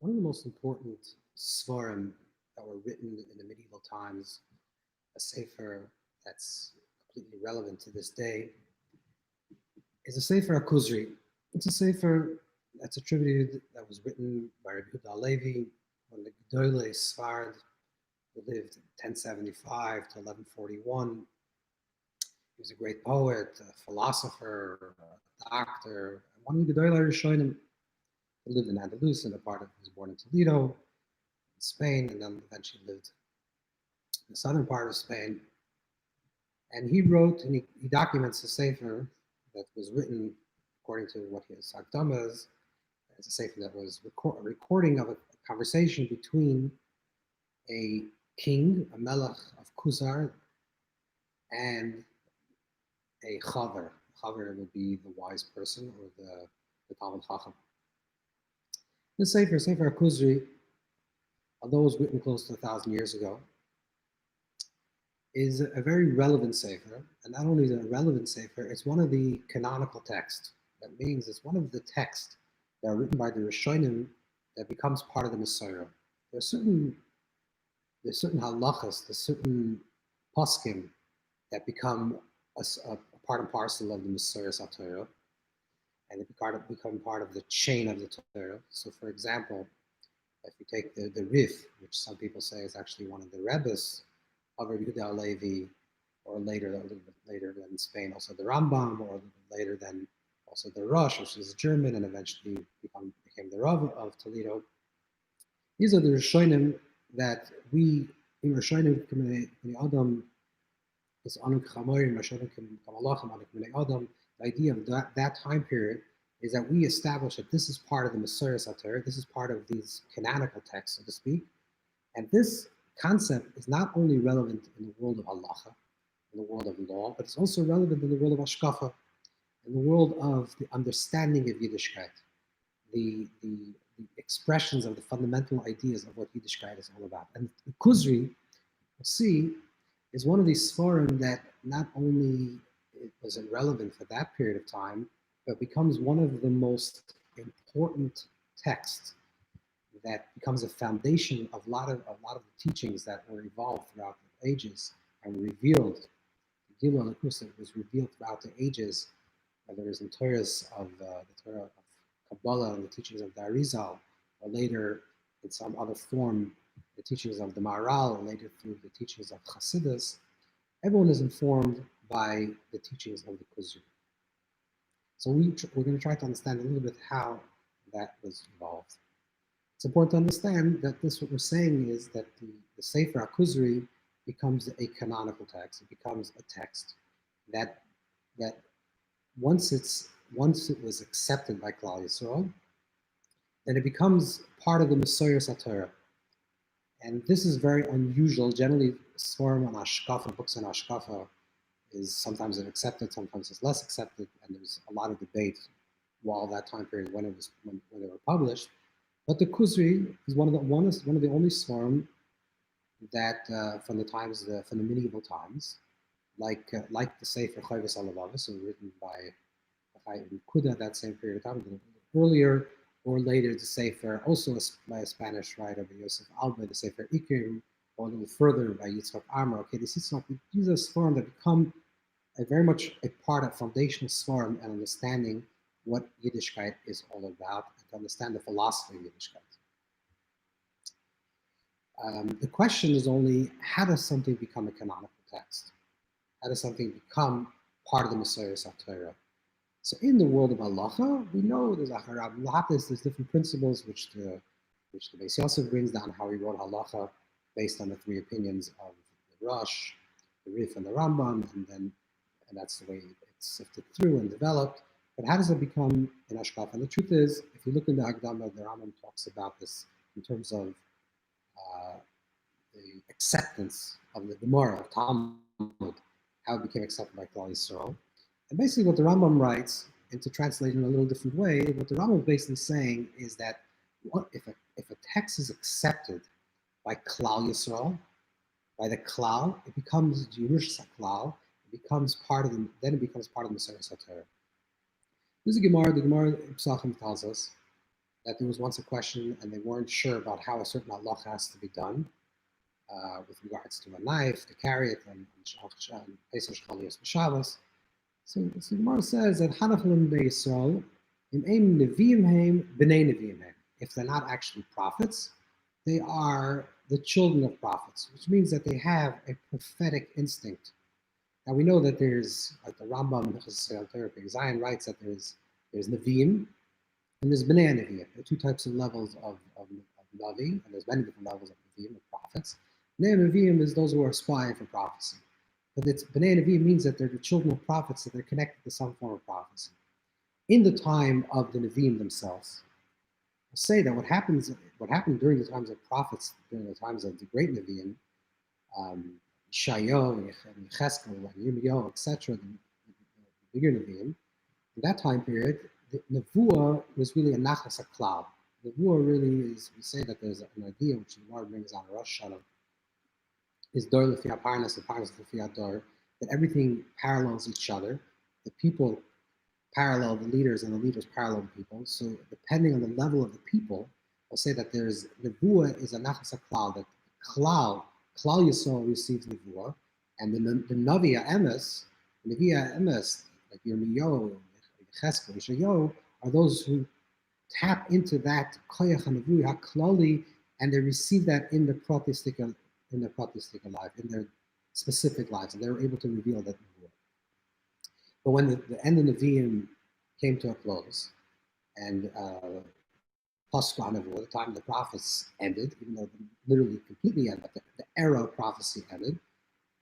One of the most important svarim that were written in the medieval times, a sefer that's completely relevant to this day, is a sefer Kuzari. It's a sefer that's attributed, that was written by Rabbi Levi, one of the Gedolei Sfard, who lived 1075 to 1141. He was a great poet, a philosopher, a doctor, one of the Gedolei Rishonim. He lived in Andalus, and he was born in Toledo, in Spain, and then eventually lived in the southern part of Spain. And he wrote, and he documents a sefer that was written according to what his akdama is, as a sefer that was a recording of a conversation between a king, a melech of Kuzari, and a chaver. Chaver would be the wise person or the Talmud Chacham. The sefer Kuzari, although it was written close to 1,000 years ago, is a very relevant sefer, and not only is it a relevant sefer, it's one of the canonical texts. That means it's one of the texts that are written by the Rishonim that becomes part of the Messiah. There's certain halachas, there's certain poskim that become a part and parcel of the Messiah Torah, and they become part of the chain of the Torah. So, for example, if you take the Rif, which some people say is actually one of the Rebbes of Rabbi Yehuda Levi, or later, a little bit later than in Spain, also the Rambam, or a little bit later than also the Rosh, which is German, and eventually became the Rav of Toledo. These are the Rishonim that we, in Rishonim K'mei Adam, is Anuk Chamorim, Rishonim K'malachim, Anuk K'mei Adam. The idea of that time period is that we establish that this is part of the Messiah Torah, this is part of these canonical texts, so to speak, and this concept is not only relevant in the world of halacha, in the world of law, but it's also relevant in the world of hashkafa, in the world of the understanding of Yiddishkeit, the expressions of the fundamental ideas of what Yiddishkeit is all about. And the Kuzari, we'll see, is one of these svarim that not only was relevant for that period of time, but becomes one of the most important texts that becomes a foundation of a lot of the teachings that were evolved throughout the ages and revealed. The Gilul Alakusa was revealed throughout the ages, whether it was in Torahs of the Torah of Kabbalah and the teachings of the Arizal, or later in some other form, the teachings of the Maharal, or later through the teachings of Chassidus. Everyone is informed by the teachings of the Kuzari. So we're going to try to understand a little bit how that was evolved. It's important to understand that what we're saying is that the Sefer HaKuzari becomes a canonical text. It becomes a text that once it was accepted by Klal Yisrael, then it becomes part of the Messiah Torah. And this is very unusual. Generally, Svarim on Ashkafa, books on Ashkafa, is sometimes accepted, sometimes it's less accepted, and there's a lot of debate while that time period when they were published. But the Kuzari is one of the only svarim that from the medieval times, like the Sefer Chayvus Alavavus, written by Kuda that same period of time, earlier or later the Sefer, also by a Spanish writer, by Yosef Alba, the Sefer Ikrim, or a little further by Yitzchak Amar. Okay, these are svarim that become very much a part of foundational svarim and understanding what Yiddishkeit is all about, and to understand the philosophy of Yiddishkeit. The question is only, how does something become a canonical text? How does something become part of the Messiah Torah? So in the world of halacha, we know there's there's different principles which the Beis Yosef brings down, how he wrote halacha based on the three opinions of the Rosh, the Rif, and the Rambam, and that's the way it's sifted through and developed. But how does it become an Ashkaf? And the truth is, if you look in the Akdama, the Rambam talks about this in terms of the acceptance of the Gemara, of Talmud, how it became accepted by Klal Yisrael. And basically what the Rambam writes, and to translate in a little different way, what the Rambam is basically saying is that if a text is accepted by Klal Yisrael, by the Klal, it becomes Yerush Klal, it becomes part of the Messiah Torah. This is the Gemara Psachim tells us that there was once a question and they weren't sure about how a certain halacha has to be done with regards to a knife, to carry it, and Pesach Shchalios B'Shabbos. So the Gemara says that Hanachalim Be'Yisrael, Im Eim Neviim Heim, B'nei Neviim Heim. If they're not actually prophets, they are the children of prophets, which means that they have a prophetic instinct. Now we know that there's, like the Rambam Zion writes that there's Neviim and there's B'nei Neviim. There are two types of levels of Navi, and there's many different levels of Neviim, of prophets. B'nei Neviim is those who are aspiring for prophecy. But it's B'nei Neviim means that they're the children of prophets, that they're connected to some form of prophecy. In the time of the Neviim themselves, I'll say that what happened during the times of prophets, during the times of the great Neviim, Shayo and Cheskel and Yirmiyahu, etc., the bigger Nevi'im, in that time period, the Nevuah was really a nachas klal. Nevuah really is, we say that there's an idea which the Gemara brings on Rosh Hashanah, is dor lefi parnas, the parnas lefi dor, that everything parallels each other. The people parallel the leaders and the leaders parallel the people. So depending on the level of the people, I'll say that there's Nevuah is a nachas klal, that Klal Yisrael receives Nevuah, and the Navi Emes, like Yirmiyahu, Cheskel, Yeshayahu, are those who tap into that Koyach HaNevuah HaKlali, and they receive that in their pratistika life, in their specific lives, and they're able to reveal that Nevuah. But when the end of Nevi'im came to a close, and the time the prophets ended, even though literally completely ended, but the era of prophecy ended,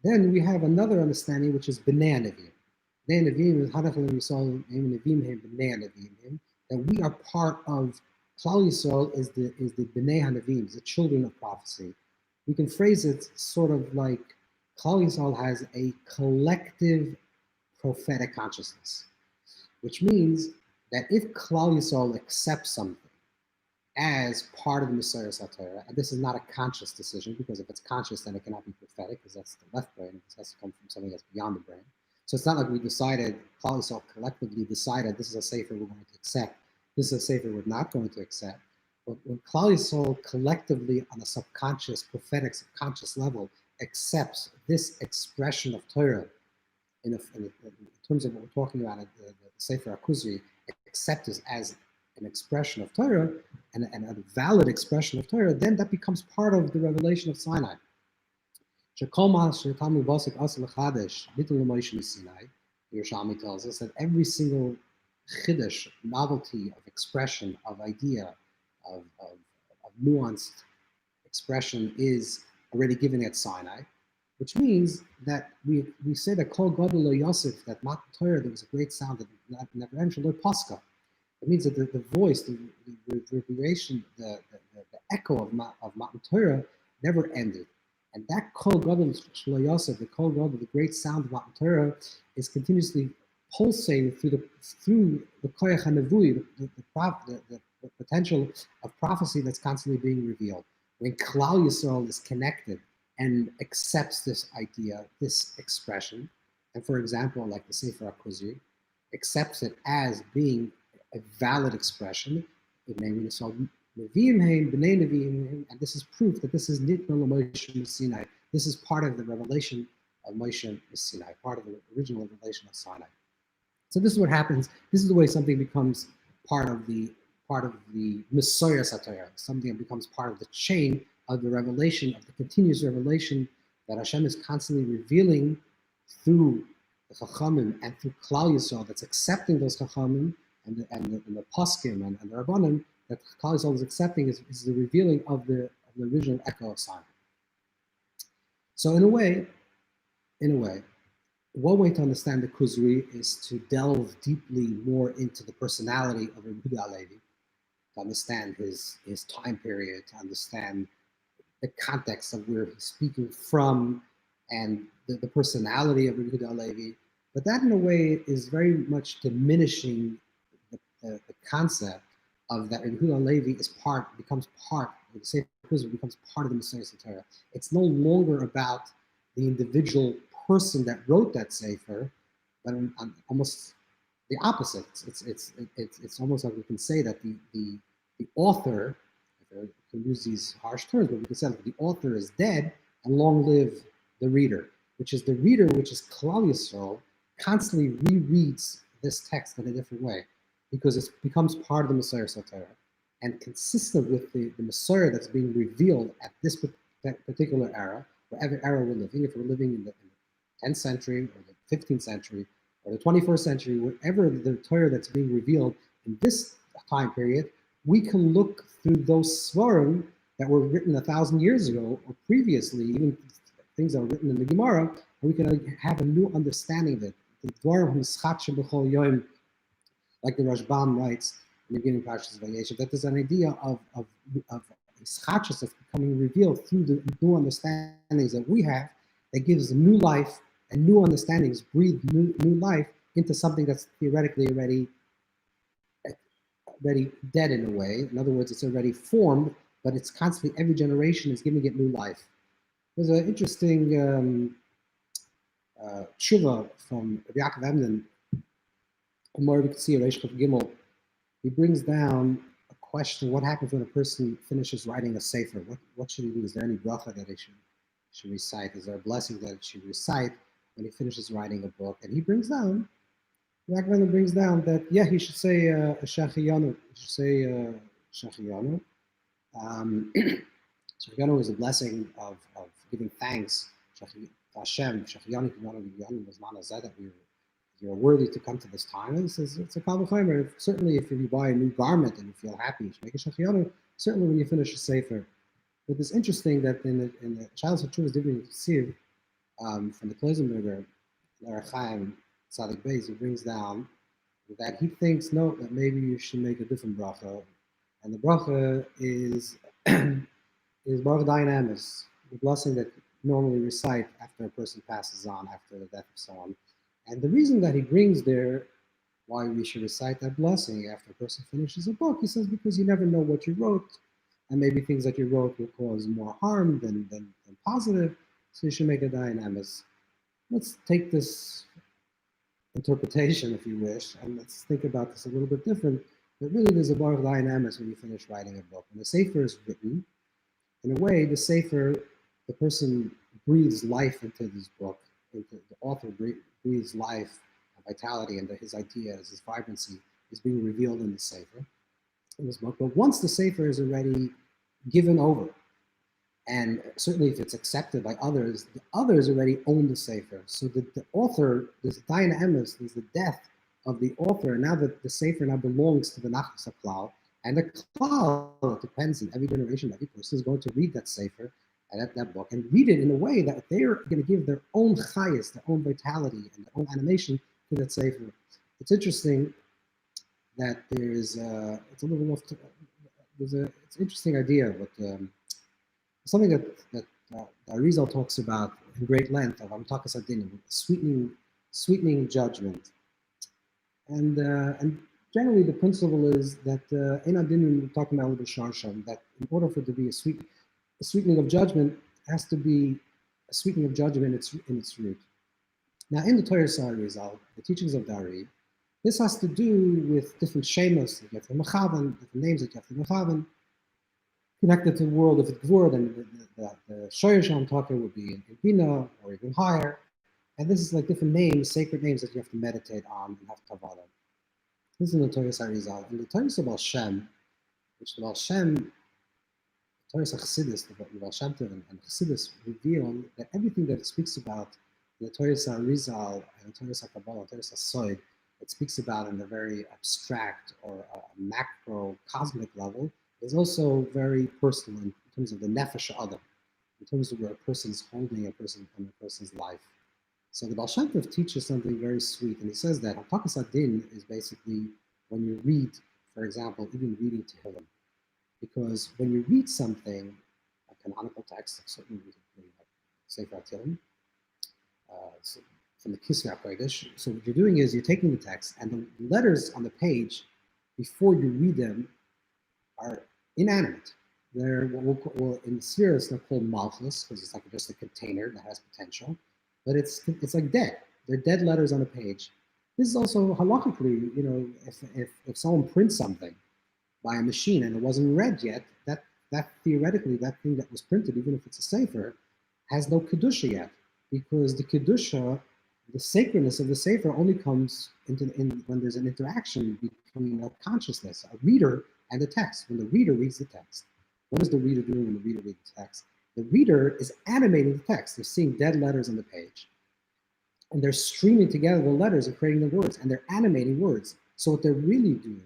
then we have another understanding, which is B'nei Nevi'im. B'nei Nevi'im is Hanachalim Yisrael Nevi'im Hem B'nei Nevi'im, that we are part of. Klal Yisrael is the B'nei HaNevi'im, the children of prophecy. We can phrase it sort of like Klal Yisrael has a collective prophetic consciousness, which means that if Klal Yisrael accepts something as part of the Messiah Torah, and this is not a conscious decision, because if it's conscious, then it cannot be prophetic, because that's the left brain. It has to come from something that's beyond the brain. So it's not like we decided, Klal Yisrael collectively decided, this is a sefer we're going to accept, this is a sefer we're not going to accept. But when Klal Yisrael collectively, on a subconscious, prophetic, subconscious level, accepts this expression of Torah, in terms of what we're talking about, the sefer HaKuzari, accept this as an expression of Torah, and a valid expression of Torah, then that becomes part of the revelation of Sinai. Yerushalmi tells us that every single chiddush, novelty of expression, of idea, of nuanced expression is already given at Sinai, which means that we say that Kol Gadol Lo Yosef, that Matan Torah, there was a great sound that never ended, Lo Pascha. It means that the voice, the reverberation, the echo of Matan Torah never ended. And that Kol Gadol Shlo Yosef, the Kol Gadol, the great sound of Matan Torah, is continuously pulsating through the Koyach HaNevui, the potential of prophecy that's constantly being revealed. When Klal Yisrael is connected and accepts this idea, this expression, and for example, like the Sefer HaKuzari, accepts it as being a valid expression, and this is proof that this is Nitna Moshe Sinai. This is part of the revelation of Moshe Sinai, part of the original revelation of Sinai. So this is what happens. This is the way something becomes part of the Messiah Torah. Something that becomes part of the chain of the revelation, of the continuous revelation that Hashem is constantly revealing through the Chachamim and through Klal Yisrael, that's accepting those Chachamim and the Poskim and the Rabbanim, that Klal Yisrael is accepting is the revealing of the original echo of Sinai. So in a way, one way to understand the Kuzari is to delve deeply more into the personality of Rabbi Yehuda Halevi, to understand his time period, to understand the context of where he's speaking from, and the personality of Rabbi Yehuda Halevi. But that, in a way, is very much diminishing the concept of that Rabbi Yehuda Halevi becomes part of the Sefer Kuzari, becomes part of the Messiah Torah. It's no longer about the individual person that wrote that Sefer, but almost the opposite. It's almost like we can say that the author, we can use these harsh terms, but we can say that the author is dead, and long live the reader, which is the reader, which is Klal Yisrael, constantly rereads this text in a different way, because it becomes part of the Messiah Torah, and consistent with the Messiah that's being revealed at this particular era, whatever era we're living, if we're living in the 10th century or the 15th century or the 21st century, whatever the Torah that's being revealed in this time period, we can look through those svarim that were written 1,000 years ago or previously, even things that were written in the Gemara, and we can have a new understanding of it. The dvarim mischatshim b'chol yom, like the Rashbam writes in the beginning of Parshas Vayeshev, that there's an idea of ischatshus that's becoming revealed through the new understandings that we have, that gives new life and new understandings, breathe new life into something that's theoretically already dead in a way. In other words, it's already formed, but it's constantly, every generation is giving it new life. There's an interesting tshuva from Rabbi Yaakov Emden, more we can see Reish Kuf Gimel. He brings down a question: what happens when a person finishes writing a sefer? What should he do? Is there any bracha that he should recite? Is there a blessing that he should recite when he finishes writing a book? And he brings down, Yaakov Emden brings down that he should say a Shachiyanu. He should say Shachiyanu. Shachiyanu is a blessing of giving thanks. Hashem, Shachiyanu, that you're worthy to come to this time. And he says it's a kal v'chomer. Certainly, if you buy a new garment and you feel happy, you should make a Shachiyanu. Certainly, when you finish a sefer. But it's interesting that in the Shalos HaTshuvos Divnei Ksiv from the Kloisenberger, Chaim Tzadik Beis, he brings down that he thinks that maybe you should make a different bracha, and the bracha is Baruch Dayan Emes, the blessing that normally recite after a person passes on, after the death of someone. And the reason that he brings there why we should recite that blessing after a person finishes a book, he says, because you never know what you wrote, and maybe things that you wrote will cause more harm than positive, so you should make a Dayan Emes. Let's take this interpretation, if you wish, and let's think about this a little bit different. But really, there's a Baruch Dayan Emes when you finish writing a book. When the sefer is written, in a way, the sefer, the person breathes life into this book. The author breathes life, vitality, and his ideas, his vibrancy is being revealed in the sefer, in this book. But once the sefer is already given over, and certainly if it's accepted by others, the others already own the sefer. So the author, this Dayan Emes, is the death of the author, and now that the sefer now belongs to the Nachas HaKlal, and the Klal, it depends on every generation, every person is going to read that sefer and that book and read it in a way that they're going to give their own chayas, their own vitality, and their own animation to that sefer. It's interesting that there's it's a little it's an interesting idea, but something that Arizal talks about in great length of Amtakas Adin, sweetening judgment, and generally the principle is that in Adin we're talking about with the Sharsham, that in order for it to be a sweetening of judgment, has to be a sweetening of judgment in its root. Now in the Torah Arizal, the teachings of Dari, this has to do with different shemas that you have to mechavan, different names that you have to mechavan, connected to the world of Gvur, then the Shoyesh I'm talking would be in Bina or even higher. And this is like different names, sacred names that you have to meditate on and have kavada. This is in the Torah Arizal. In the Torah Baal Shem, which the Baal Shem, Torah Chassidus, the Baal Shem Tov and Chassidus reveal that everything that it speaks about in the Torah Arizal and the Torah Kabbalah, Torah Soid, it speaks about in a very abstract or macro cosmic level, is also very personal in terms of the nefesh other, in terms of where a person is holding a person's life. So the Baal Shem Tov teaches something very sweet, and he says that Hamtakas Adin is basically when you read, for example, even reading Tehillim, because when you read something, a canonical text, certainly Sefer Tehillim, from the Kisvei HaKodesh, so what you're doing is you're taking the text, and the letters on the page, before you read them, are inanimate. They're what in Sirius they're called malchus, because it's like just a container that has potential, but it's like dead. They're dead letters on a page. This is also halachically, if someone prints something, by a machine and it wasn't read yet, that theoretically, that thing that was printed, even if it's a sefer, has no kedusha yet, because the kedusha, the sacredness of the sefer, only comes when there's an interaction between a consciousness, a reader, and the text. When the reader reads the text, what is the reader doing when the reader reads the text? The reader is animating the text. They're seeing dead letters on the page, and they're streaming together the letters and creating the words, and they're animating words. So what they're really doing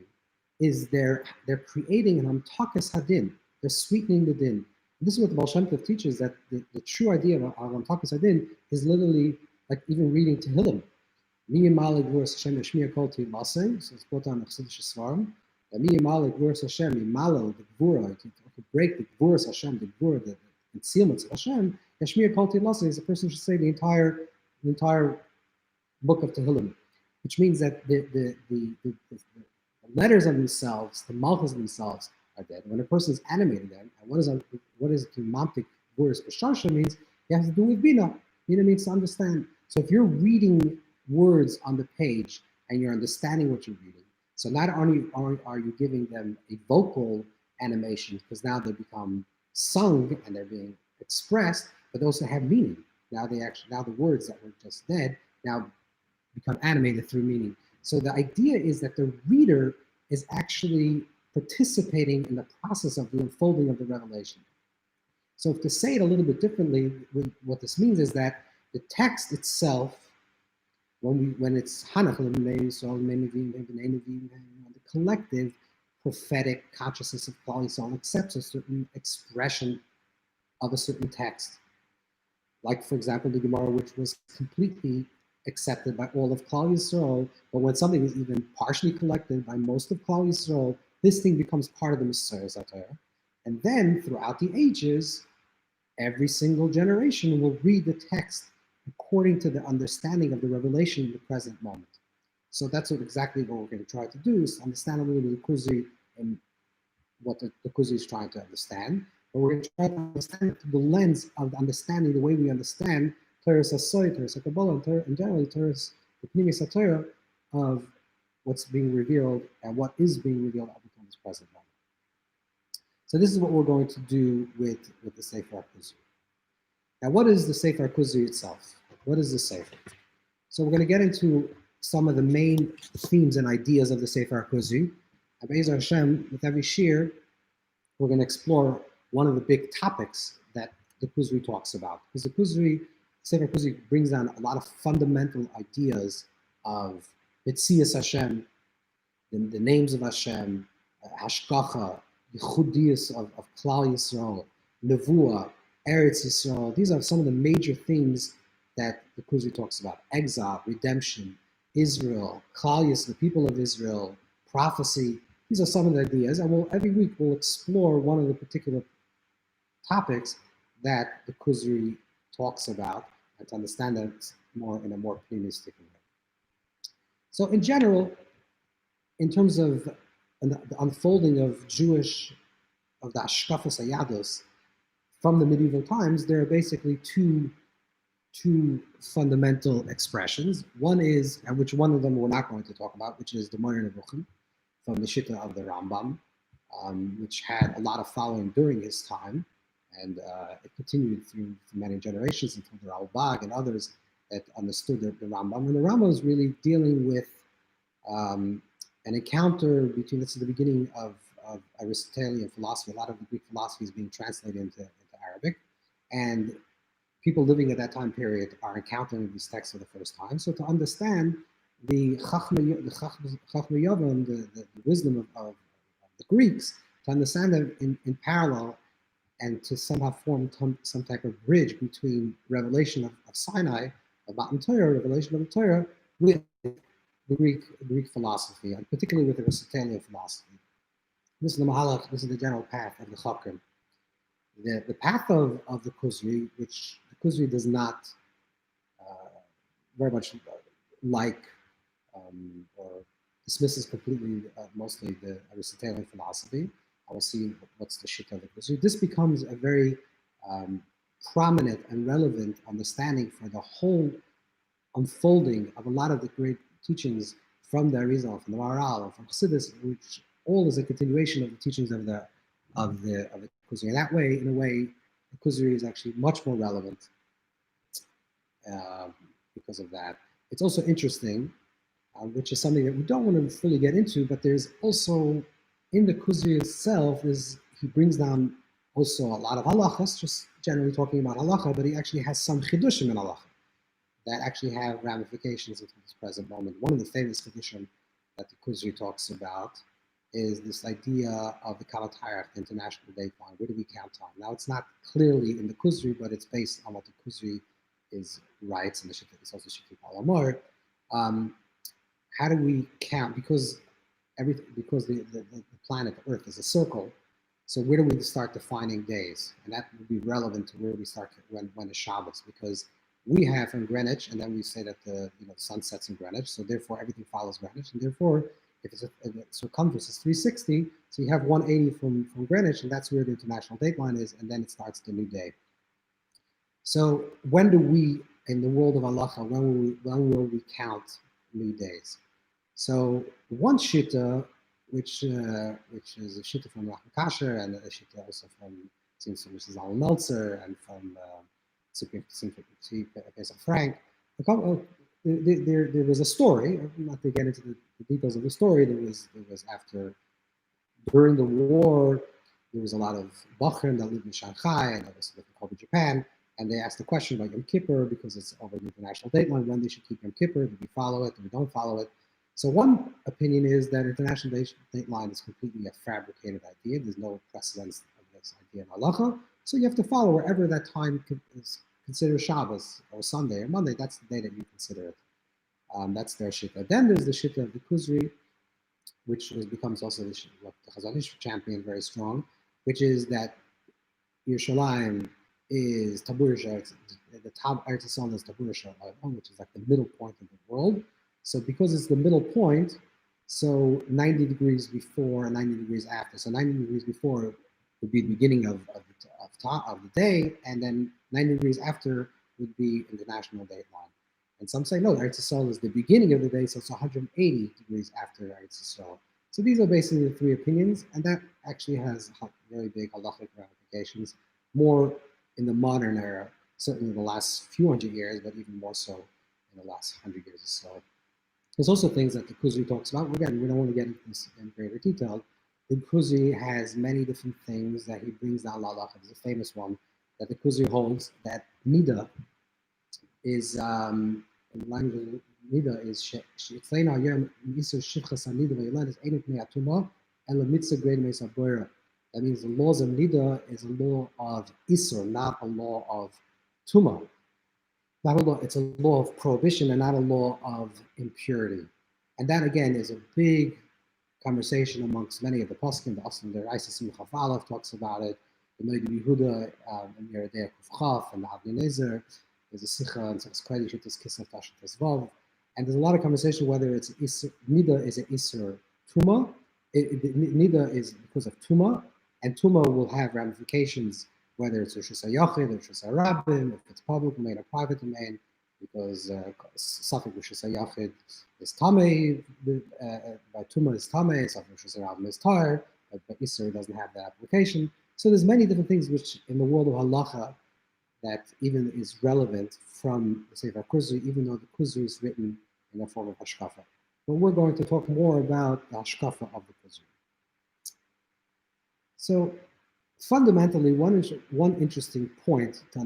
is they're creating an amtakas hadin. They're sweetening the din. And this is what the Baal Shem Tov teaches, that the true idea of amtakas hadin is literally like even reading Tehillim. Mi yimale gvuras Hashem yashmiya kol tilasei. So it's brought on the Chassidish Svarim. Mi yimale gvuras Hashem, yimale the gvura, to break the gvuras Hashem, the gvura, the concealments of Hashem. Yashmiya kol tilasei is a person should say the entire book of Tehillim, which means that the letters of themselves, the malchus themselves, are dead. When a person is animating them, and what is kimantic words b'sharsha means, it has to do with bina. Bina means to understand. So if you're reading words on the page and you're understanding what you're reading, so not only are you giving them a vocal animation, because now they become sung and they're being expressed, but they also have meaning. Now the words that were just dead now become animated through meaning. So the idea is that the reader is actually participating in the process of the unfolding of the revelation. So to say it a little bit differently, what this means is that the text itself, when it's Hanach, the collective prophetic consciousness of Klal Yisrael accepts a certain expression of a certain text. Like, for example, the Gemara, which was completely accepted by all of Klal Yisrael, but when something is even partially collected by most of Klal Yisrael, this thing becomes part of the Messiah's Torah. And then, throughout the ages, every single generation will read the text according to the understanding of the revelation in the present moment. So that's exactly what we're going to try to do, is understand a little bit of the Kuzari and what the Kuzari is trying to understand. But we're going to try to understand it through the lens of understanding the way we understand Torah Sasoy, Torah Kabbalah, and generally Torah, the Pnimis Torah of what's being revealed and what is being revealed up until this present moment. So this is what we're going to do with the Sefer HaKuzari. Now, what is the Sefer HaKuzari itself? What is the Sefer? So we're going to get into some of the main themes and ideas of the Sefer HaKuzari. And Be'ez Hashem, with every shir, we're going to explore one of the big topics that the Kuzari talks about. Because the Sefer HaKuzari brings down a lot of fundamental ideas of Mitzias Hashem, the names of Hashem, Hashkacha, the Chudiyas of Klal Yisrael, Nevuah, Eretz Yisrael. These are some of the major things that the Kuzari talks about. Exile, redemption, Israel, Klal Yisrael, the people of Israel, prophecy. These are some of the ideas, and every week we'll explore one of the particular topics that the Kuzari talks about, and to understand that more in a more pneumistic way. So in general, in terms of the unfolding of the Ashkafas Hayados from the medieval times, there are basically two fundamental expressions. One is, and which one of them we're not going to talk about, which is the Moreh Nevuchim, from the Shitta of the Rambam, which had a lot of following during his time, and it continued through many generations until the Ralbag and others that understood the Rambam. And the Rambam is really dealing with an encounter between, this is the beginning of Aristotelian philosophy. A lot of the Greek philosophy is being translated into Arabic, and people living at that time period are encountering these texts for the first time. So to understand the Chachma Yavam, the wisdom of the Greeks, to understand them in parallel and to somehow form some type of bridge between revelation of Sinai, of Matan Torah, revelation of the Torah, with the Greek philosophy, and particularly with the Aristotelian philosophy. This is the Mahalach, this is the general path of the Chakram. The path of the Kuzari, which the Kuzari does not very much like or dismisses completely, mostly the Aristotelian philosophy. I will see what's the shit of the Kuzari. This becomes a very prominent and relevant understanding for the whole unfolding of a lot of the great teachings from the Arizal, from the Maharal, from Chassidus, which all is a continuation of the teachings of the Kuzari. In that way, in a way, the Kuzari is actually much more relevant because of that. It's also interesting, which is something that we don't want to fully get into, but there's also, in the Kuzari itself, he brings down also a lot of halachas, just generally talking about halacha, but he actually has some chidushim in halacha that actually have ramifications into this present moment. One of the famous chidushim that the Kuzari talks about is this idea of the Kalatayach, the international date line. Where do we count time? Now, it's not clearly in the Kuzari, but it's based on what the Kuzari writes, and it's also Shittit Alamor. How do we count? Because the planet Earth is a circle, so where do we start defining days? And that would be relevant to where we start when is Shabbos, because we have in Greenwich, and then we say that the sun sets in Greenwich, so therefore everything follows Greenwich, and therefore if the circumference is 360, so you have 180 from Greenwich, and that's where the international date line is, and then it starts the new day. So when do we, in the world of halacha, when will we count new days? So one shita, which is a shita from Rav Kasher, and a shita also from Mrs. Alan Meltzer, and from Frank. There was a story. Not to get into the details of the story. There was after, during the war, there was a lot of Bachrim that lived in Shanghai and others lived in Japan, and they asked the question about Yom Kippur because it's over the international date line, when they should keep Yom Kippur. Do we follow it? Do we don't follow it? So one opinion is that international date line is completely a fabricated idea. There's no precedence of this idea in halacha. So you have to follow wherever that time is considered Shabbos or Sunday or Monday. That's the day that you consider it. That's their shita. Then there's the shita of the Kuzari, which becomes also the Chazanish champion, very strong, which is that Yerushalayim is Taburisha, the top Eretz Yisrael is Taburisha, which is like the middle point of the world. So because it's the middle point, so 90 degrees before and 90 degrees after. So 90 degrees before would be the beginning of the day, and then 90 degrees after would be in the national date line. And some say, no, Eretz Yisrael is the beginning of the day, so it's 180 degrees after Eretz Yisrael. So these are basically the three opinions, and that actually has very big halachic ramifications, more in the modern era, certainly in the last few hundred years, but even more so in the last 100 years or so. There's also things that the Kuzari talks about. Again, we don't want to get into this in greater detail. The Kuzari has many different things that he brings down halacha. There's a famous one that the Kuzari holds that nida is, in the language of nida is she'itleina yom isur shivchas nida ve'yilan is einut me'atuma ela mitzvah grade me'sabora. That means the laws of nida is a law of isur, not a law of tuma. Not a law, it's a law of prohibition and not a law of impurity. And that again is a big conversation amongst many of the poskim. The Aslan der Isis Simchaf Aleph talks about it. The Noid Yehuda and Yeridei Kufchaf and the Avnei Nezer. There's a Sikha and Sechs Kodesh Shittas Kislev Tashat Tezvav. And there's a lot of conversation whether it's nida is an isur tuma. Nida is because of tuma, and tuma will have ramifications whether it's Rishus HaYachid or Rishus HaRabim, if it's public domain or private domain, because Safek Rishus HaYachid is Tameh, by Tuma is Tameh, Safek Rishus HaRabim is Tar, but Isser doesn't have that application. So there's many different things which in the world of halacha that even is relevant from the Sefer Kuzari, even though the Kuzari is written in the form of hashkafa. But we're going to talk more about the hashkafa of the Kuzari. So fundamentally, one interesting point to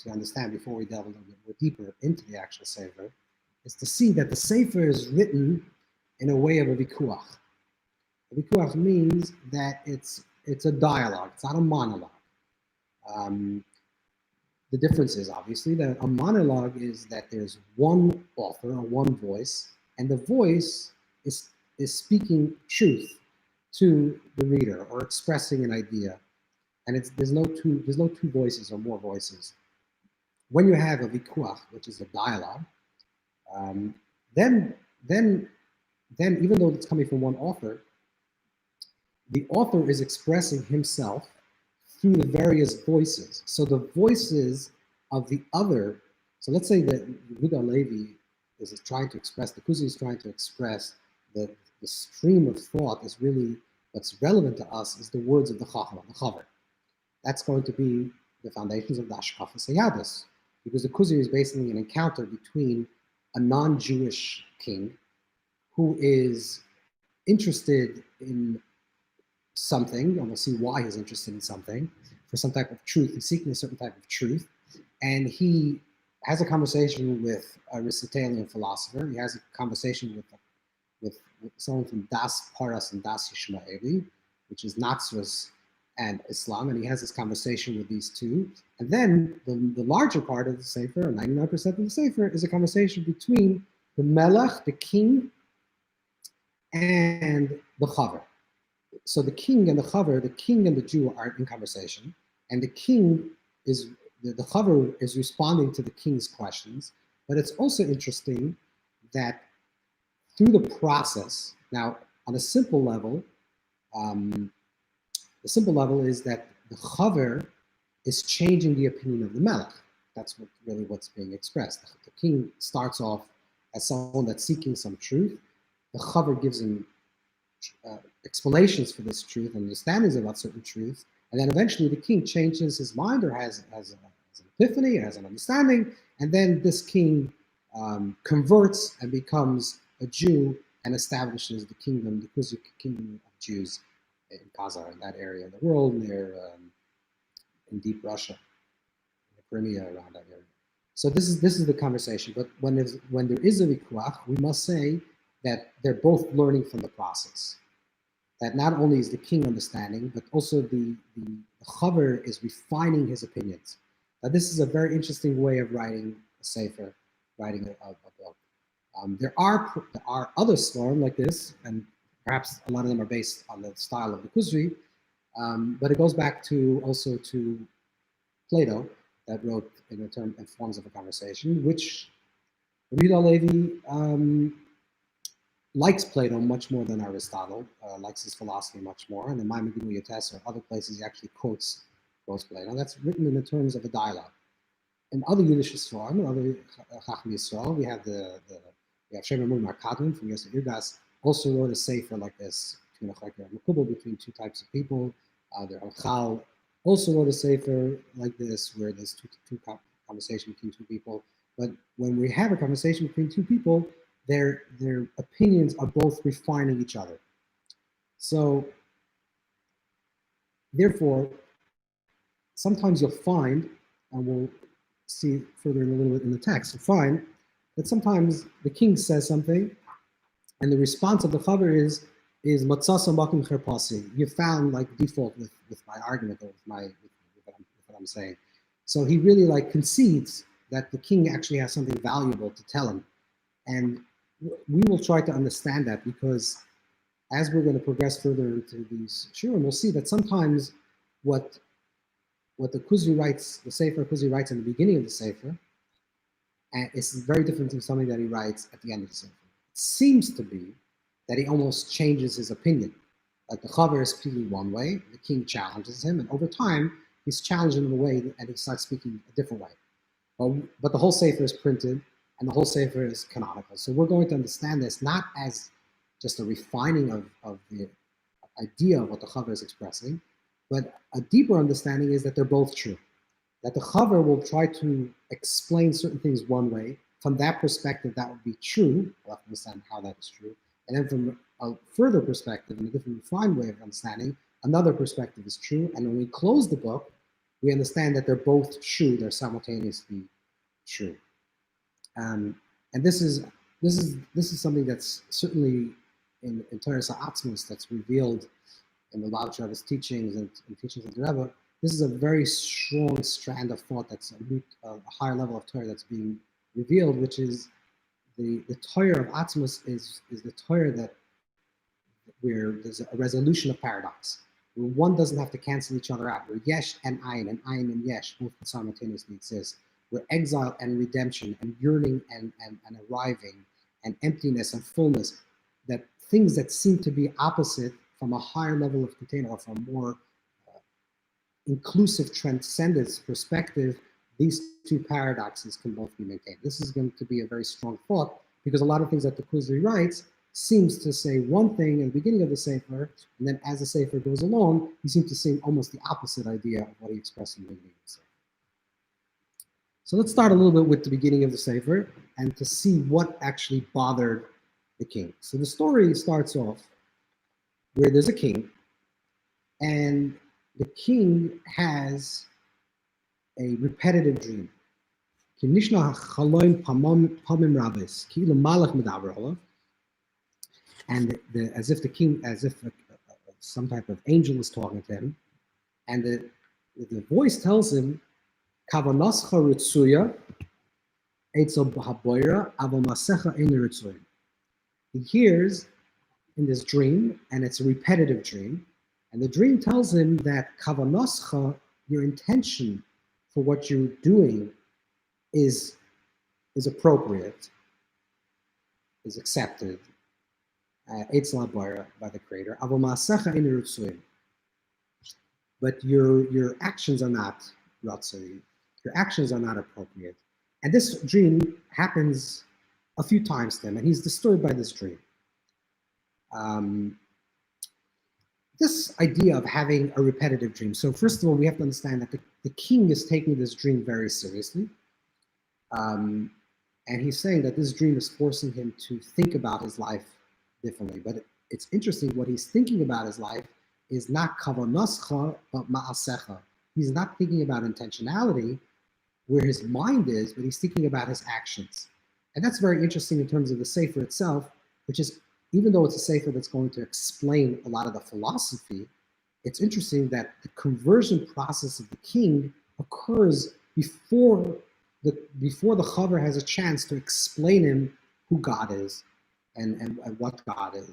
understand before we delve a little bit more deeper into the actual Sefer is to see that the Sefer is written in a way of a vikuach. A vikuach means that it's a dialogue, it's not a monologue. The difference is obviously that a monologue is that there's one author or one voice, and the voice is speaking truth to the reader or expressing an idea. And there's no two voices or more voices. When you have a vikuach, which is a dialogue, then even though it's coming from one author, the author is expressing himself through the various voices. So the voices of the other, so let's say that Yehuda Levi is trying to express, the Kuzari is trying to express the stream of thought is really What's relevant to us is the words of the Chacham, the Chaver. That's going to be the foundations of the Ashkafas Hayadis, because the Kuzari is basically an encounter between a non-Jewish king who is interested in something, and we'll see why he's interested in something, for some type of truth. He's seeking a certain type of truth, and he has a conversation with a Aristotelian philosopher. He has a conversation with someone from Das Paras and Das Yishmaeli, which is Nazareth and Islam, and he has this conversation with these two. And then the larger part of the Sefer, 99% of the Sefer, is a conversation between the Melech, the king, and the Chaver. So the king and the Chaver, the king and the Jew are in conversation, and the king is, the Chaver is responding to the king's questions. But it's also interesting that through the process, now on a simple level, the simple level is that the Chaver is changing the opinion of the Melech. That's really what's being expressed. The king starts off as someone that's seeking some truth. The Chaver gives him explanations for this truth and understandings about certain truths, and then eventually the king changes his mind or has an epiphany, has an understanding, and then this king converts and becomes a Jew and establishes the kingdom, the Kuzari kingdom of Jews in Kuzari, in that area of the world, near in deep Russia, in Crimea, around that area. So this is the conversation. But when there is a vikuach, we must say that they're both learning from the process. That not only is the king understanding, but also the Chaver is refining his opinions. Now, this is a very interesting way of writing a sefer, writing a book. There are other storm like this, and perhaps a lot of them are based on the style of the Kuzari, but it goes back to also to Plato, that wrote in forms of a conversation, which Rida Levi likes Plato much more than Aristotle, likes his philosophy much more, and in Maimonides Yates or other places he actually quotes Plato. That's written in the terms of a dialogue. In other Yiddish Sforim, in other Chacham Yisrael, we have Shemar Markadman from Yosef Irgas, also wrote a sefer like this, between two types of people. The Chal also wrote a sefer like this, where there's two conversation between two people. But when we have a conversation between two people, their opinions are both refining each other. So, therefore, sometimes you'll find, and we'll see further in a little bit in the text, you'll find that sometimes the king says something, and the response of the Chaver is matzasa makim cherpasi. You found like default with my argument or with what I'm saying. So he really like concedes that the king actually has something valuable to tell him, and we will try to understand that, because as we're going to progress further into these shurim, we'll see that sometimes what the Kuzari writes, the Sefer Kuzari writes in the beginning of the Sefer, and it's very different from something that he writes at the end of the Sefer. It seems to be that he almost changes his opinion. Like the Chaver is speaking one way, the king challenges him, and over time he's challenged him in a way, and he starts speaking a different way. But the whole Sefer is printed, and the whole Sefer is canonical. So we're going to understand this not as just a refining of the idea of what the Chaver is expressing, but a deeper understanding is that they're both true. That the Chaver will try to explain certain things one way. From that perspective, that would be true. We'll have to understand how that is true. And then from a further perspective, in a different refined way of understanding, another perspective is true. And when we close the book, we understand that they're both true. They're simultaneously true. And this is something that's certainly in Torah's Atzmos that's revealed in the Lav Shabbos teachings and teachings of the Rebbe. This is a very strong strand of thought that's a higher level of Torah that's being revealed, which is the Torah of Atzmos is the Torah that where there's a resolution of paradox, where one doesn't have to cancel each other out, where yesh and ayin and yesh both simultaneously exist, where exile and redemption and yearning and arriving and emptiness and fullness, that things that seem to be opposite from a higher level of container or from a more inclusive transcendence perspective, these two paradoxes can both be maintained. This is going to be a very strong thought, because a lot of things that the Kuzari writes seems to say one thing in the beginning of the Sefer, and then as the Sefer goes along, he seems to say almost the opposite idea of what he expressed in the beginning of the Sefer. So let's start a little bit with the beginning of the Sefer and to see what actually bothered the king. So the story starts off where there's a king, and the king has a repetitive dream. And as if the king, some type of angel is talking to him, and the voice tells him, he hears in this dream, and it's a repetitive dream, and the dream tells him that kavanoscha, your intention for what you're doing, is appropriate, is accepted, by the Creator. But your actions are not ratzoi. Your actions are not appropriate. And this dream happens a few times to him, and he's disturbed by this dream. This idea of having a repetitive dream. So first of all, we have to understand that the king is taking this dream very seriously. And he's saying that this dream is forcing him to think about his life differently. But it's interesting, what he's thinking about his life is not kavanoscha, but ma'asecha. He's not thinking about intentionality, where his mind is, but he's thinking about his actions. And that's very interesting in terms of the Sefer itself, which is, even though it's a Sefer that's going to explain a lot of the philosophy, it's interesting that the conversion process of the king occurs before the Chaver has a chance to explain him who God is and what God is,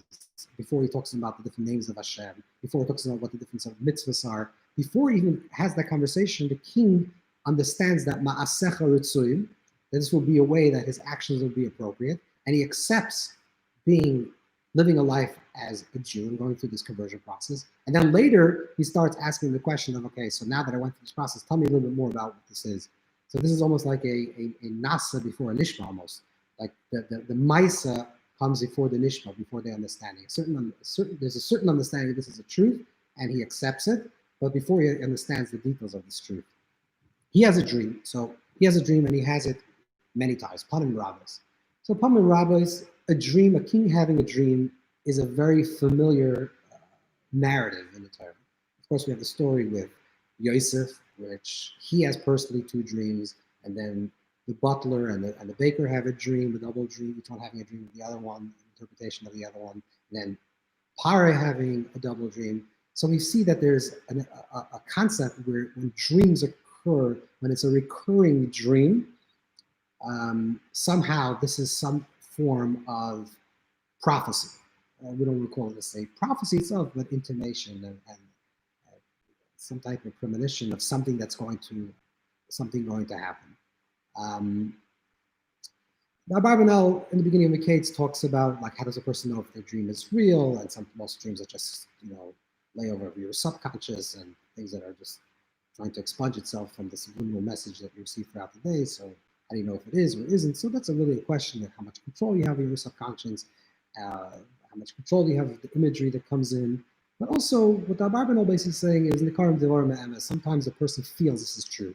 before he talks about the different names of Hashem, before he talks about what the different mitzvahs are, before he even has that conversation, the king understands that ma'asecha ritzuyim, that this will be a way that his actions will be appropriate, and he accepts living a life as a Jew and going through this conversion process. And then later, he starts asking the question of, okay, so now that I went through this process, tell me a little bit more about what this is. So this is almost like a nasa before a nishma, almost. Like the maisa comes before the nishma, before the understanding. There's a certain understanding that this is a truth, and he accepts it, but before he understands the details of this truth. He has a dream. So he has a dream, and he has it many times, panim rabbis. So panim rabbis, a king having a dream is a very familiar narrative in the Torah. Of course, we have the story with Yosef, which he has personally two dreams, and then the butler and the baker have a dream, a double dream, each one having a dream of the other one, interpretation of the other one, and then Pare having a double dream. So we see that there's a concept where when dreams occur, when it's a recurring dream, somehow this is some form of prophecy. We don't call it a prophecy itself, but intimation and some type of premonition of something going to happen. Now, Barbanel in the beginning of the Kates talks about like how does a person know if their dream is real, and most dreams are just lay over your subconscious and things that are just trying to expunge itself from the subliminal message that you receive throughout the day. So how do you know if it is or isn't? So that's really a question of how much control you have of your subconscious, how much control you have of the imagery that comes in. But also, what the Barbanel basically saying is, sometimes a person feels this is true.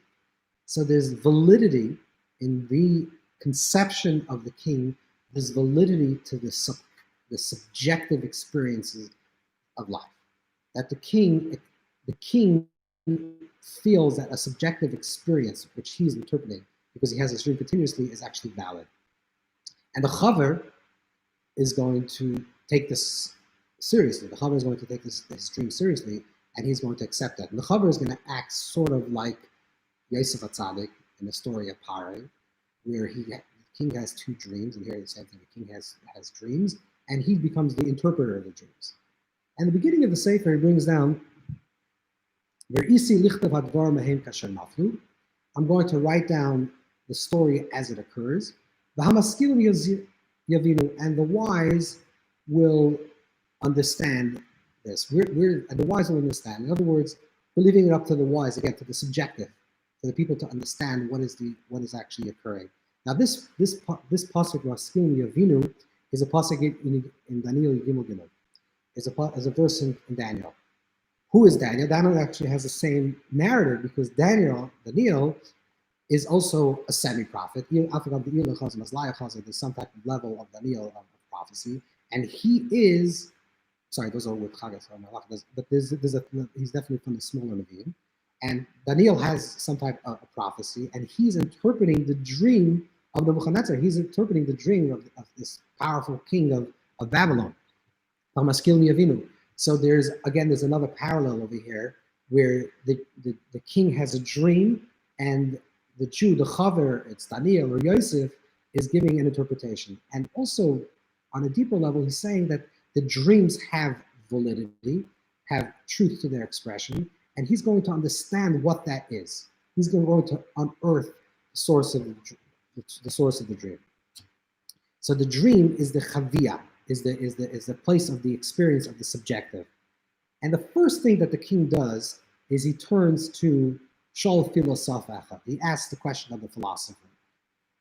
So there's validity in the conception of the king. There's validity to the subjective experiences of life. That the king feels that a subjective experience, which he's interpreting, because he has this dream continuously, is actually valid. And the Chaver is going to take this seriously. The Chaver is going to take this dream seriously, and he's going to accept that. And the Chaver is going to act sort of like Yosef HaTzadik in the story of Pare, where the king has two dreams, and here the same thing, the king has dreams, and he becomes the interpreter of the dreams. And the beginning of the Sefer brings down, I'm going to write down the story as it occurs. And the wise will understand this. And the wise will understand. In other words, we're leaving it up to the wise, again, to the subjective, for the people to understand what is actually occurring. Now, this pasuk Maskilim Yavinu is a pasuk in Daniel Gimel Gimel. Is a verse in Daniel. Who is Daniel? Daniel actually has the same narrative because Daniel is also a semi-prophet. There's some type of level of Daniel of prophecy, and he is. Sorry, those are with Chagas, but he's definitely from the smaller Nevi'im. And Daniel has some type of prophecy, and he's interpreting the dream of Nebuchadnezzar. He's interpreting the dream of this powerful king of Babylon. So there's another parallel over here where the king has a dream, and the Jew, the Chaver, it's Daniel or Yosef, is giving an interpretation. And also, on a deeper level, he's saying that the dreams have validity, have truth to their expression, and he's going to understand what that is. He's going to unearth the source of the dream. So the dream is the chaviyah, is the place of the experience of the subjective. And the first thing that the king does is he turns to Shol Philosophacha. He asks the question of the philosopher.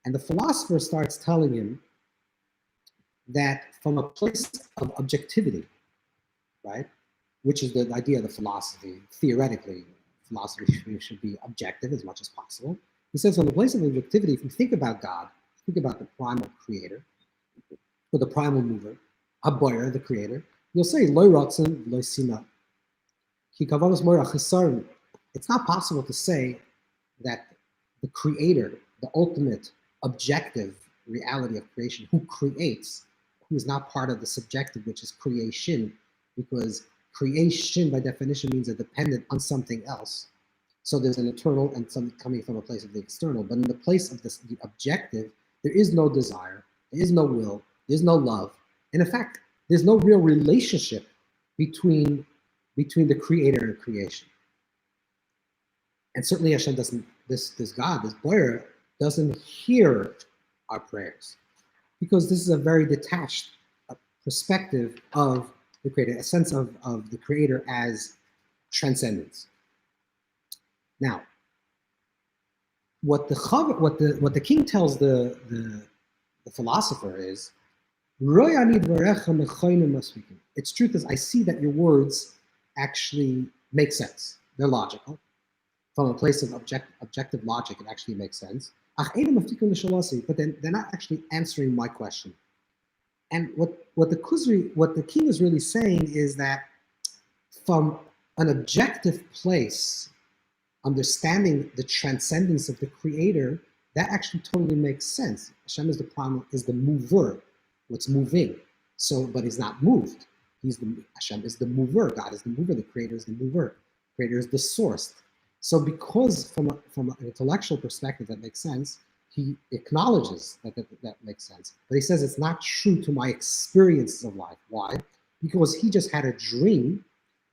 And the philosopher starts telling him that from a place of objectivity, right, which is the idea of the philosophy, theoretically, philosophy should be objective as much as possible. He says from the place of objectivity, if you think about God, think about the primal creator, or the primal mover, Haboyer, the creator, you'll say, Loi Ratzon, Loi Sina. Ki kavanos moira chisaron. It's not possible to say that the creator, the ultimate objective reality of creation, who creates, who is not part of the subjective, which is creation, because creation by definition means a dependent on something else. So there's an eternal and something coming from a place of the external. But in the place of the objective, there is no desire, there is no will, there's no love. And in fact, there's no real relationship between the creator and creation. And certainly Hashem doesn't, this God, this Boyer, doesn't hear our prayers, because this is a very detached perspective of the creator, a sense of the creator as transcendence. Now, what the king tells the philosopher is, its truth is, I see that your words actually make sense. They're logical. From a place of objective logic, it actually makes sense. But then they're not actually answering my question. And what the king is really saying is that from an objective place, understanding the transcendence of the creator, that actually totally makes sense. Hashem is the mover, what's moving. So, but he's not moved. Hashem is the mover. God is the mover. The creator is the mover. The creator is the source. So because from an intellectual perspective that makes sense, he acknowledges that makes sense. But he says it's not true to my experiences of life. Why? Because he just had a dream,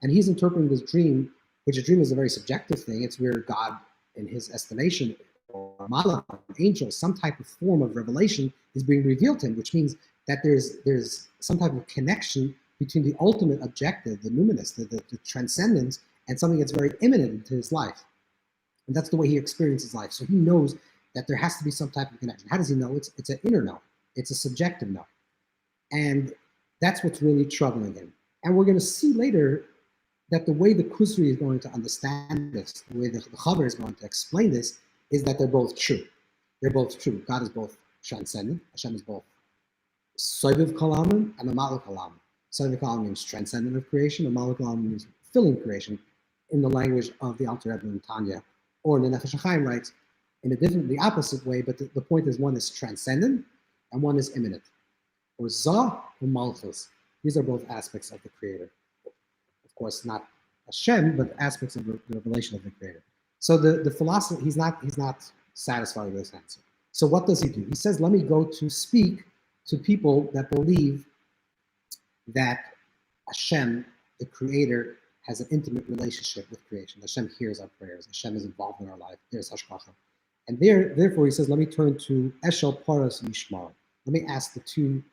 and he's interpreting this dream, which a dream is a very subjective thing. It's where God, in his estimation, or a malach, an angel, some type of form of revelation is being revealed to him, which means that there's some type of connection between the ultimate objective, the numinous, the transcendence, and something that's very imminent into his life. And that's the way he experiences life. So he knows that there has to be some type of connection. How does he know? It's an inner know. It's a subjective know. And that's what's really troubling him. And we're going to see later that the way the Kuzari is going to understand this, the way the Chaver is going to explain this, is that they're both true. They're both true. God is both transcendent. Hashem is both Soviv Kalamim and Amalek Kalamim. Soviv Kalamim means transcendent of creation. Amalek Kalamim means filling creation, in the language of the Alter Rebbe and Tanya, or in the Nefesh HaChaim writes in the opposite way, but the point is one is transcendent and one is imminent. Or Zah or Malchus. These are both aspects of the Creator. Of course, not Hashem, but aspects of the revelation of the Creator. So the philosopher, he's not satisfied with this answer. So what does he do? He says, let me go to speak to people that believe that Hashem, the Creator, has an intimate relationship with creation. Hashem hears our prayers. Hashem is involved in our life. There's hashgacha. And therefore, he says, let me turn to Eshel Paras Mishmar. Let me ask the two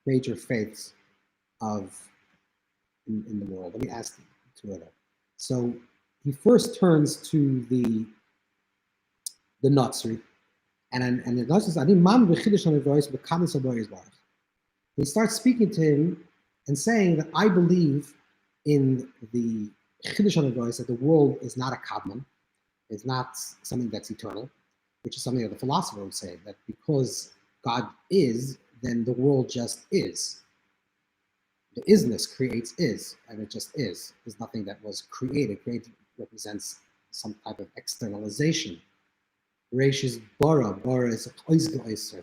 major faiths in the world. Let me ask the two of them. So he first turns to the Natsri. And the Natsri says, He starts speaking to him and saying that I believe in the Chiddush HaNevoos, that the world is not a kadmon, it's not something that's eternal, which is something that the philosopher would say, that because God is, then the world just is. The isness creates is, and it just is. There's nothing that was created. Created represents some type of externalization. Reish is bara. Bara is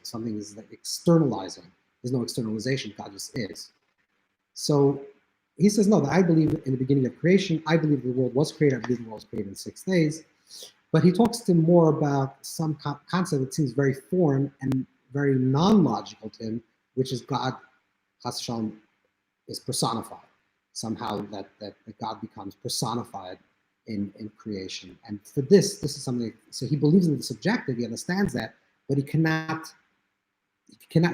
something is like externalizing. There's no externalization. God just is. So he says, no, that I believe in the beginning of creation. I believe the world was created. I believe the world was created in 6 days. But he talks to him more about some concept that seems very foreign and very non-logical to him, which is God, Chas v'shalom, is personified. Somehow that God becomes personified in creation. And for this is something, so he believes in the subjective, he understands that, but he cannot,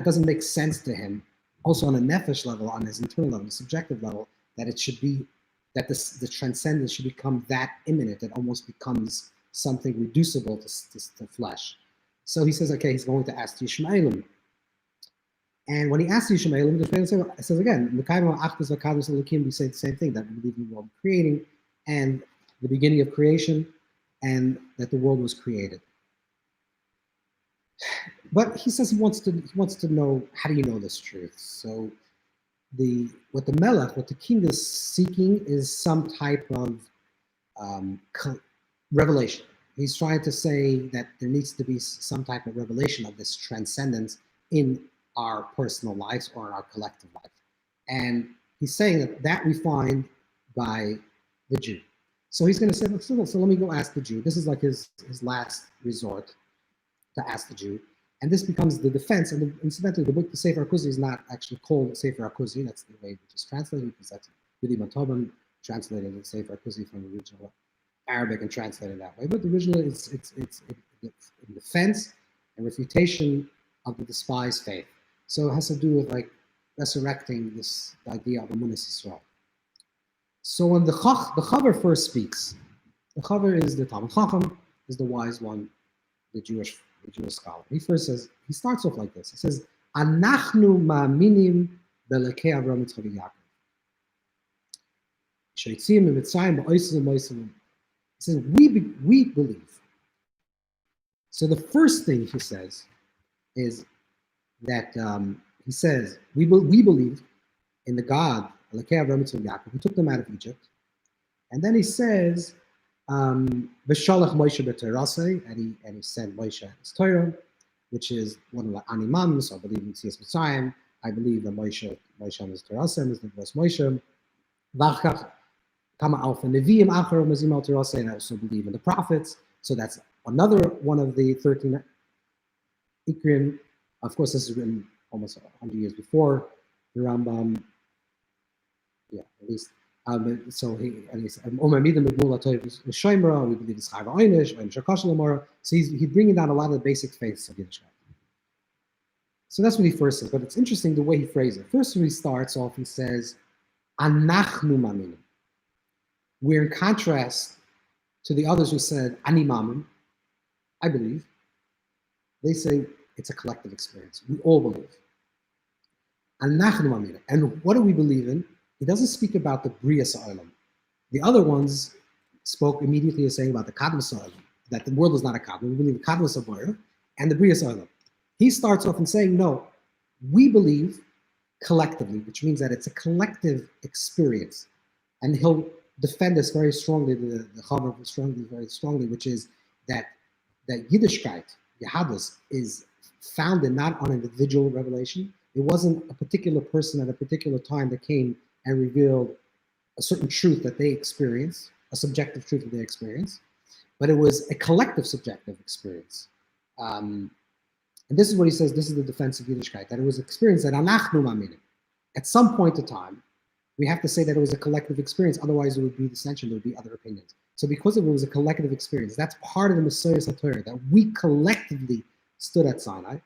doesn't make sense to him, also on a nefesh level, on his internal level, the subjective level, that it should be, that the transcendence should become that imminent, it almost becomes something reducible to flesh. So he says, okay, he's going to ask Yishmaelim. And when he asks Yishmaelim, the Yishmaelim says again, we say the same thing, that we believe in the world creating, and the beginning of creation, and that the world was created. But he says he wants to know, how do you know this truth? So what the king is seeking is some type of revelation. He's trying to say that there needs to be some type of revelation of this transcendence in our personal lives or in our collective life. And he's saying that we find by the Jew. So he's going to say, so let me go ask the Jew. This is like his last resort to ask the Jew. And this becomes the defense. And incidentally, the book, the Sefer HaKuzari, is not actually called Sefer HaKuzari. That's the way it is translated, because that's Yudi Matobin translated the Sefer HaKuzari from the original Arabic and translated that way. But the original it's in defense and refutation of the despised faith. So it has to do with like resurrecting this idea of Amunas Yisrael. So when the Chaver first speaks, the Chaver is the Talmud Chacham, is the wise one, the Jewish scholar. He first says, he starts off like this. He says, "Anachnu ma'aminim belekei Avraham Yitzchak Yaakov." Sheitzim mitzrayim ba'osim ba'osim. He says, we believe. So the first thing he says is that he says we believe in the God Elokei Avraham Yitzchak Yaakov, who took them out of Egypt, and then he says, "V'shalach Moshe b'Torasei," and he sent Moshe his Torah, which is one of the animam. So I believe in Tzias Mitzrayim. I believe that Moshe and his Torasei is the first Moshe. V'achach kama alfa neviim achar mazim al Torasei, and I also believe in the prophets. So that's another one of the 13 Ikrim. Of course, this is written almost 100 years before the Rambam. Yeah, at least. So he said, we believe it's Chayva Einish, and Shakash Lamara. So he's bringing down a lot of the basic faiths of Yiddishkeit. So that's what he first says. But it's interesting the way he phrases it. First, when he starts off, he says, "Anachnu maminim." We're in contrast to the others who said, "Ani mamim," I believe. They say it's a collective experience. We all believe. Anachnu maminim. And what do we believe in? He doesn't speak about the Bria Sa'olam. The other ones spoke immediately as saying about the Kadma Sa'olam, that the world is not a Kadma. We believe the Kadma Sa'olam and the Bria Sa'olam. He starts off in saying, no, we believe collectively, which means that it's a collective experience. And he'll defend this very strongly, the Chaver very strongly, which is that Yiddishkeit, Yehadus, is founded not on individual revelation. It wasn't a particular person at a particular time that came and revealed a certain truth that they experience, a subjective truth that they experience, but it was a collective subjective experience. And this is what he says, this is the defense of Yiddishkeit, that it was an experience that anachnu maminim. At some point in time, we have to say that it was a collective experience, otherwise it would be dissension, there would be other opinions. So because it was a collective experience, that's part of the Messiah HaTorah, that we collectively stood at Sinai.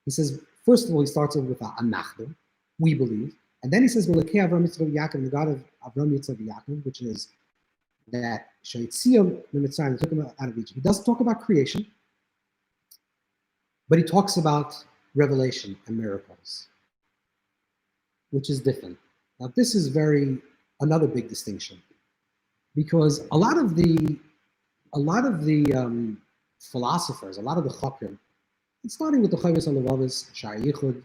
He says, first of all, he starts off with anachnu, we believe. And then he says, "V'lekei Avraham Yitzchak Yaakov," the God of Avraham Yitzchak Yaakov, which is that Sheitziyam Mitzrayim, took him out of Egypt. He doesn't talk about creation, but he talks about revelation and miracles. which is different. Now, this is another big distinction, because a lot of the philosophers, a lot of the chokrim, it's starting with the Chovos HaLevavos, Sha'ar Yichud,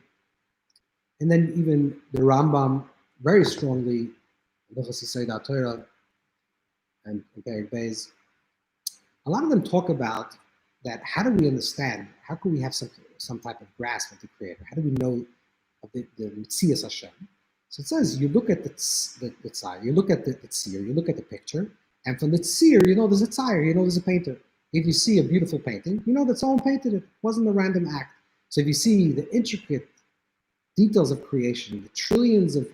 and then even the Rambam very strongly, Hilchos Yesod Torah and Perek Beis. A lot of them talk about that. How do we understand? How can we have some type of grasp of the Creator? How do we know of the Metzias Hashem? So it says you look at the tzayir, you look at the tzir, you look at the picture, and from the tzir, you know there's a tzayir, you know there's a painter. If you see a beautiful painting, you know that someone painted it. It wasn't a random act. So if you see the intricate details of creation, the trillions of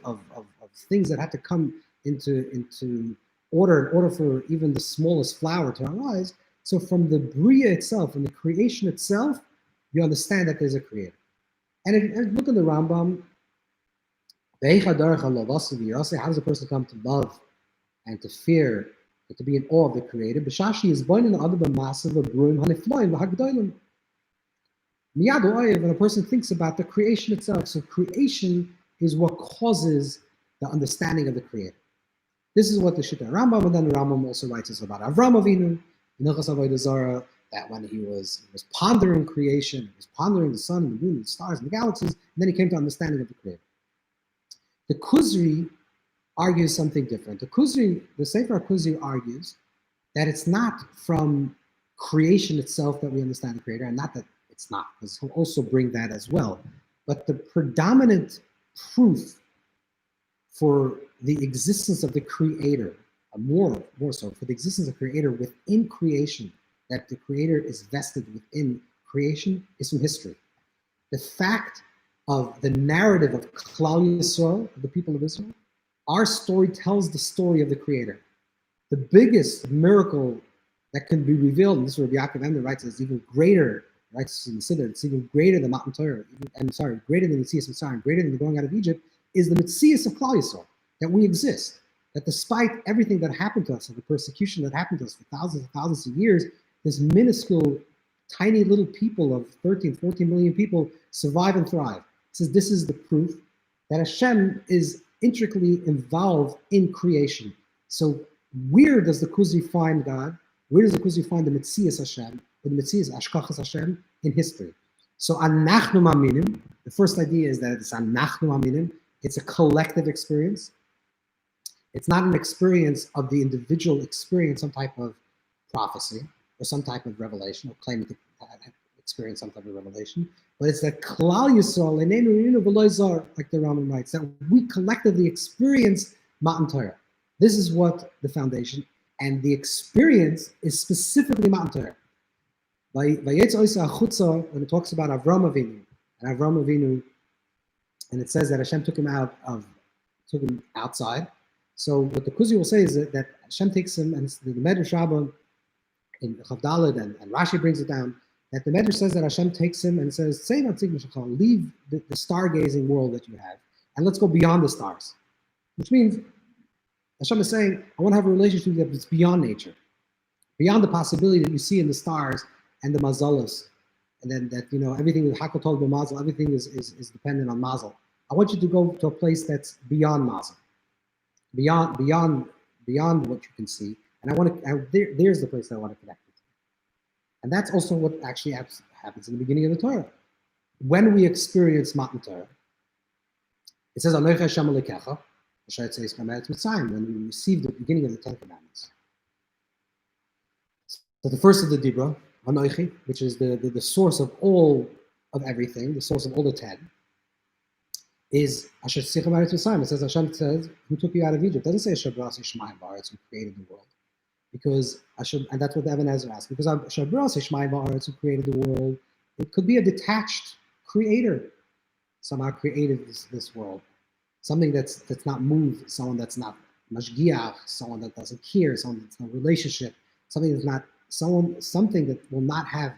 things that had to come into order in order for even the smallest flower to arise. So from the Bria itself, from the creation itself, you understand that there's a creator. And if look at the Rambam, how does a person come to love and to fear and to be in awe of the Creator? When a person thinks about the creation itself, so creation is what causes the understanding of the Creator. This is what the Shita Rambam, and then the Rambam also writes us about Avram Avinu, in Hilchos Avodah Zarah, that when he was pondering creation, he was pondering the sun and the moon and the stars and the galaxies, and then he came to understanding of the Creator. The Kuzari argues something different. The Sefer Kuzari argues that it's not from creation itself that we understand the Creator, and not that it's not, because he'll also bring that as well. But the predominant proof for the existence of the Creator, more so for the existence of the Creator within creation, that the Creator is vested within creation, is from history. The fact of the narrative of Klal Yisrael, the people of Israel, our story tells the story of the Creator. The biggest miracle that can be revealed, and this is where Yaakov Emner writes, is even greater, writes in the Siddur, it's even greater than Matan Torah, greater than the Metzias Mitzrayim, greater than the going out of Egypt, is the Metzias of Klal Yisrael, that we exist. That despite everything that happened to us, and the persecution that happened to us for thousands and thousands of years, this minuscule, tiny little people of 13, 14 million people survive and thrive. It says this is the proof that Hashem is intricately involved in creation. So where does the Kuzari find God? Where does the Kuzari find the Metzias Hashem, or the Metzias Ashkachas Hashem in history? So Anachnu Maminim, the first idea is that it's Anachnu Maminim, it's a collective experience. It's not an experience of the individual experience, some type of prophecy, or some type of revelation, or claiming to experience some type of revelation, but it's that Klal Yisrael, like the Rambam writes, that we collectively experience Matan Torah. This is what the foundation, and the experience is specifically Matan Torah. When it talks about Avram Avinu, and it says that Hashem took him outside. So what the Kuzari will say is that Hashem takes him, and the Medrash Rabbah in Chavdalad and Rashi brings it down, that the Medrash says that Hashem takes him and says, leave the stargazing world that you have, and let's go beyond the stars. Which means Hashem is saying, I want to have a relationship that's beyond nature, beyond the possibility that you see in the stars and the mazalos, and then that, everything with Hakotol b'mazel, everything is dependent on mazel. I want you to go to a place that's beyond mazel, beyond what you can see, and there's the place that I want to connect with. And that's also what actually happens in the beginning of the Torah. When we experience Matan Torah, it says, Anochi Hashem Elokecha, when we receive the beginning of the Ten Commandments. So the first of the Dibra, Anochi, which is the source of everything, the source of all the 10, is Asher Tzichem Eretz Mitzrayim. It says, Hashem says, who took you out of Egypt? It doesn't say Asher B'ras Yishmayim Ba'aretz, who created the world. Because Hashem, and that's what Evan Ezra asked, because Asher B'ras Yishmayim Ba'aretz, who created the world, it could be a detached creator, somehow created this world. Something that's not moved, someone that's not mashgiach, someone that doesn't care, someone that's no relationship, something that's not something that will not have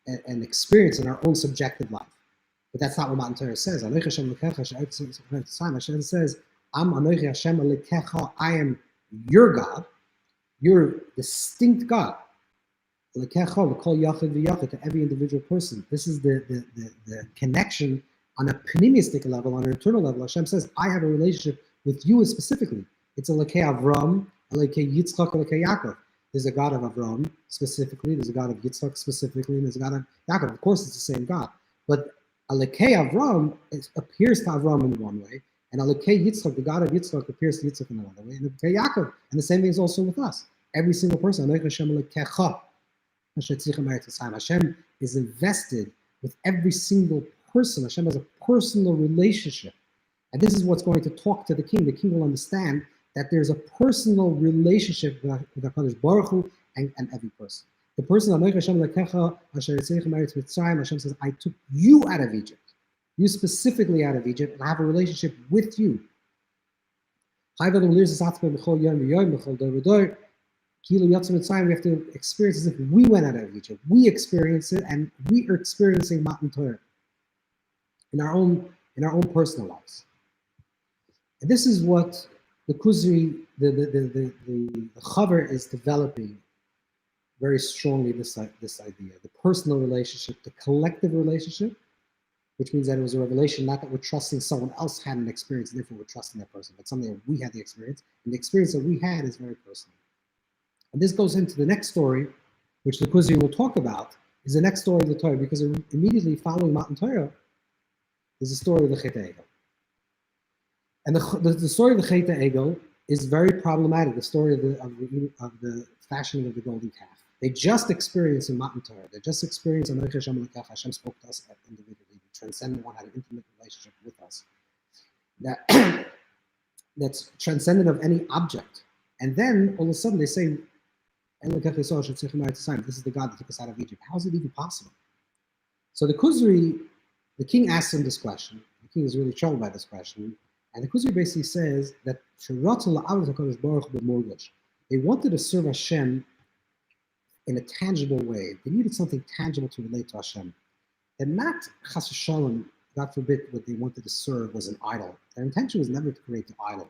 an experience in our own subjective life. But that's not what Matan Torah says. Hashem says, Am Anochi Hashem Elokecha, I am your God, your distinct God. Elokecha, l'kol yachid v'yachid, to every individual person. This is the connection On a pneumistic level, on an internal level, Hashem says, I have a relationship with you specifically. It's a Lekei Avram, a Lekei Yitzchak, a Lekei Yaakov. There's a God of Avram specifically, there's a God of Yitzchak specifically, and there's a God of Yaakov. Of course, it's the same God. But a Lekei Avram appears to Avram in one way, and a Lekei Yitzchak, the God of Yitzchak, appears to Yitzchak in another way, and a Lekei Yaakov. And the same thing is also with us. Every single person. Hashem is invested with every single person. Hashem has a personal relationship. And this is what's going to talk to the king. The king will understand that there's a personal relationship with HaKadosh Baruch Hu and every person. The person, Hashem says, I took you out of Egypt. You specifically out of Egypt, and I have a relationship with you. We have to experience as if we went out of Egypt. We experience it, and we are experiencing Matan Torah in our own personal lives. And this is what the Kuzari, the Chaver is developing very strongly. This idea, the personal relationship, the collective relationship, which means that it was a revelation, not that we're trusting someone else had an experience, and therefore we're trusting that person, but something that we had the experience, and the experience that we had is very personal. And this goes into the next story, which the Kuzari will talk about, is the next story of the Torah, because immediately following Matan Torah is the story of the Chet HaEgel. And the story of the Chet HaEgel is very problematic, the story of the fashioning of the golden calf. They just experienced in Matan Torah, they just experienced in Hashem spoke to us individually. The transcendent one had an intimate relationship with us. That's transcendent of any object. And then all of a sudden they say, this is the God that took us out of Egypt. How is it even possible? So the Kuzari, the king asks him this question. The king is really troubled by this question. And the Kuzari basically says that they wanted to serve Hashem in a tangible way. They needed something tangible to relate to Hashem. And not chas v'shalom, God forbid, what they wanted to serve was an idol. Their intention was never to create an idol.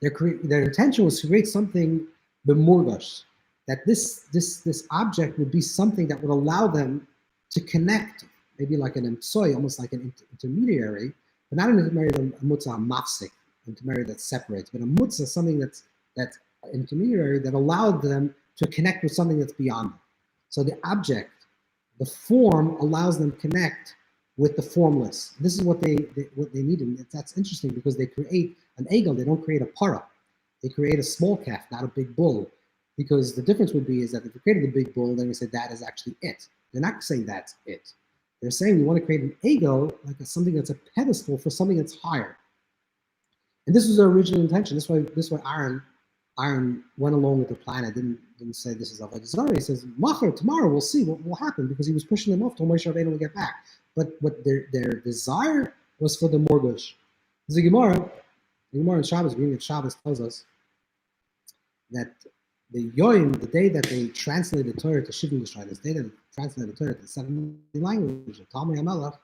Their intention was to create something b'murgash, that this object would be something that would allow them to connect, maybe like an emtsoy, almost like an intermediary, but not an intermediary, a mutzah, a mafsik, intermediary that separates, but a mutzah, something that's intermediary that allowed them to connect with something that's beyond them. So the object, the form, allows them to connect with the formless. This is what they need, and that's interesting because they create an egel. They don't create a para. They create a small calf, not a big bull, because the difference would be is that if you created a big bull, then we say that is actually it. They're not saying that's it. They're saying we want to create an egel, like something that's a pedestal for something that's higher. And this was their original intention. This way Aaron went along with the plan. I didn't say this is Avodah Zarah. He says, Machar, tomorrow we'll see what will happen, because he was pushing them off till Moshe Rabbeinu will get back. But what their desire was for the morgush. The Gemara in Shabbos, reading of Shabbos, tells us that the Yoim, the day that they translated the Torah to Shivim Yisrael, the day that they translated the Torah to 70 languages, the Talmud HaMelech,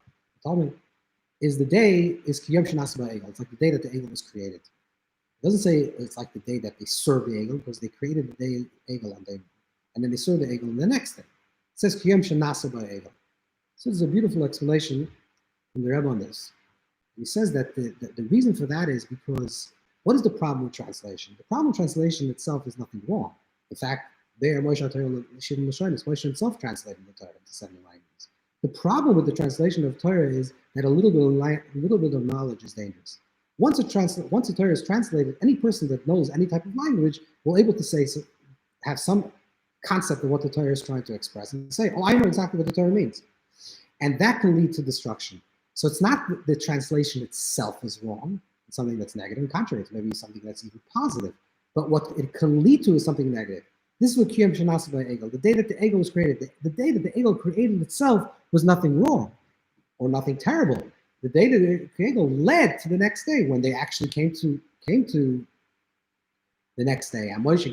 is the day, is Kiyom Shenas Ba'egel. It's like the day that the Egel was created. It doesn't say it's like the day that they served the Egel, because they created the day Egel and then they served the Egel on the next day. It says Kiyom Shenas Ba'egel. So there's a beautiful explanation from the Rebbe on this. He says that the reason for that is because, what is the problem with translation? The problem with translation itself is nothing wrong. In fact, Moshe himself translated the Torah into 70 languages. The problem with the translation of Torah is that a little bit of knowledge is dangerous. Once a Torah is translated, any person that knows any type of language will able to have some concept of what the Torah is trying to express and say, oh, I know exactly what the Torah means. And that can lead to destruction. So it's not the translation itself is wrong, it's something that's negative, and contrary, it's maybe something that's even positive. But what it can lead to is something negative. This is what Kiyom Shenas Ba'egel, the day that the Egel was created, the day that the Egel created itself was nothing wrong or nothing terrible. The day that the Egel led to the next day, when they actually came to the next day, and Moshe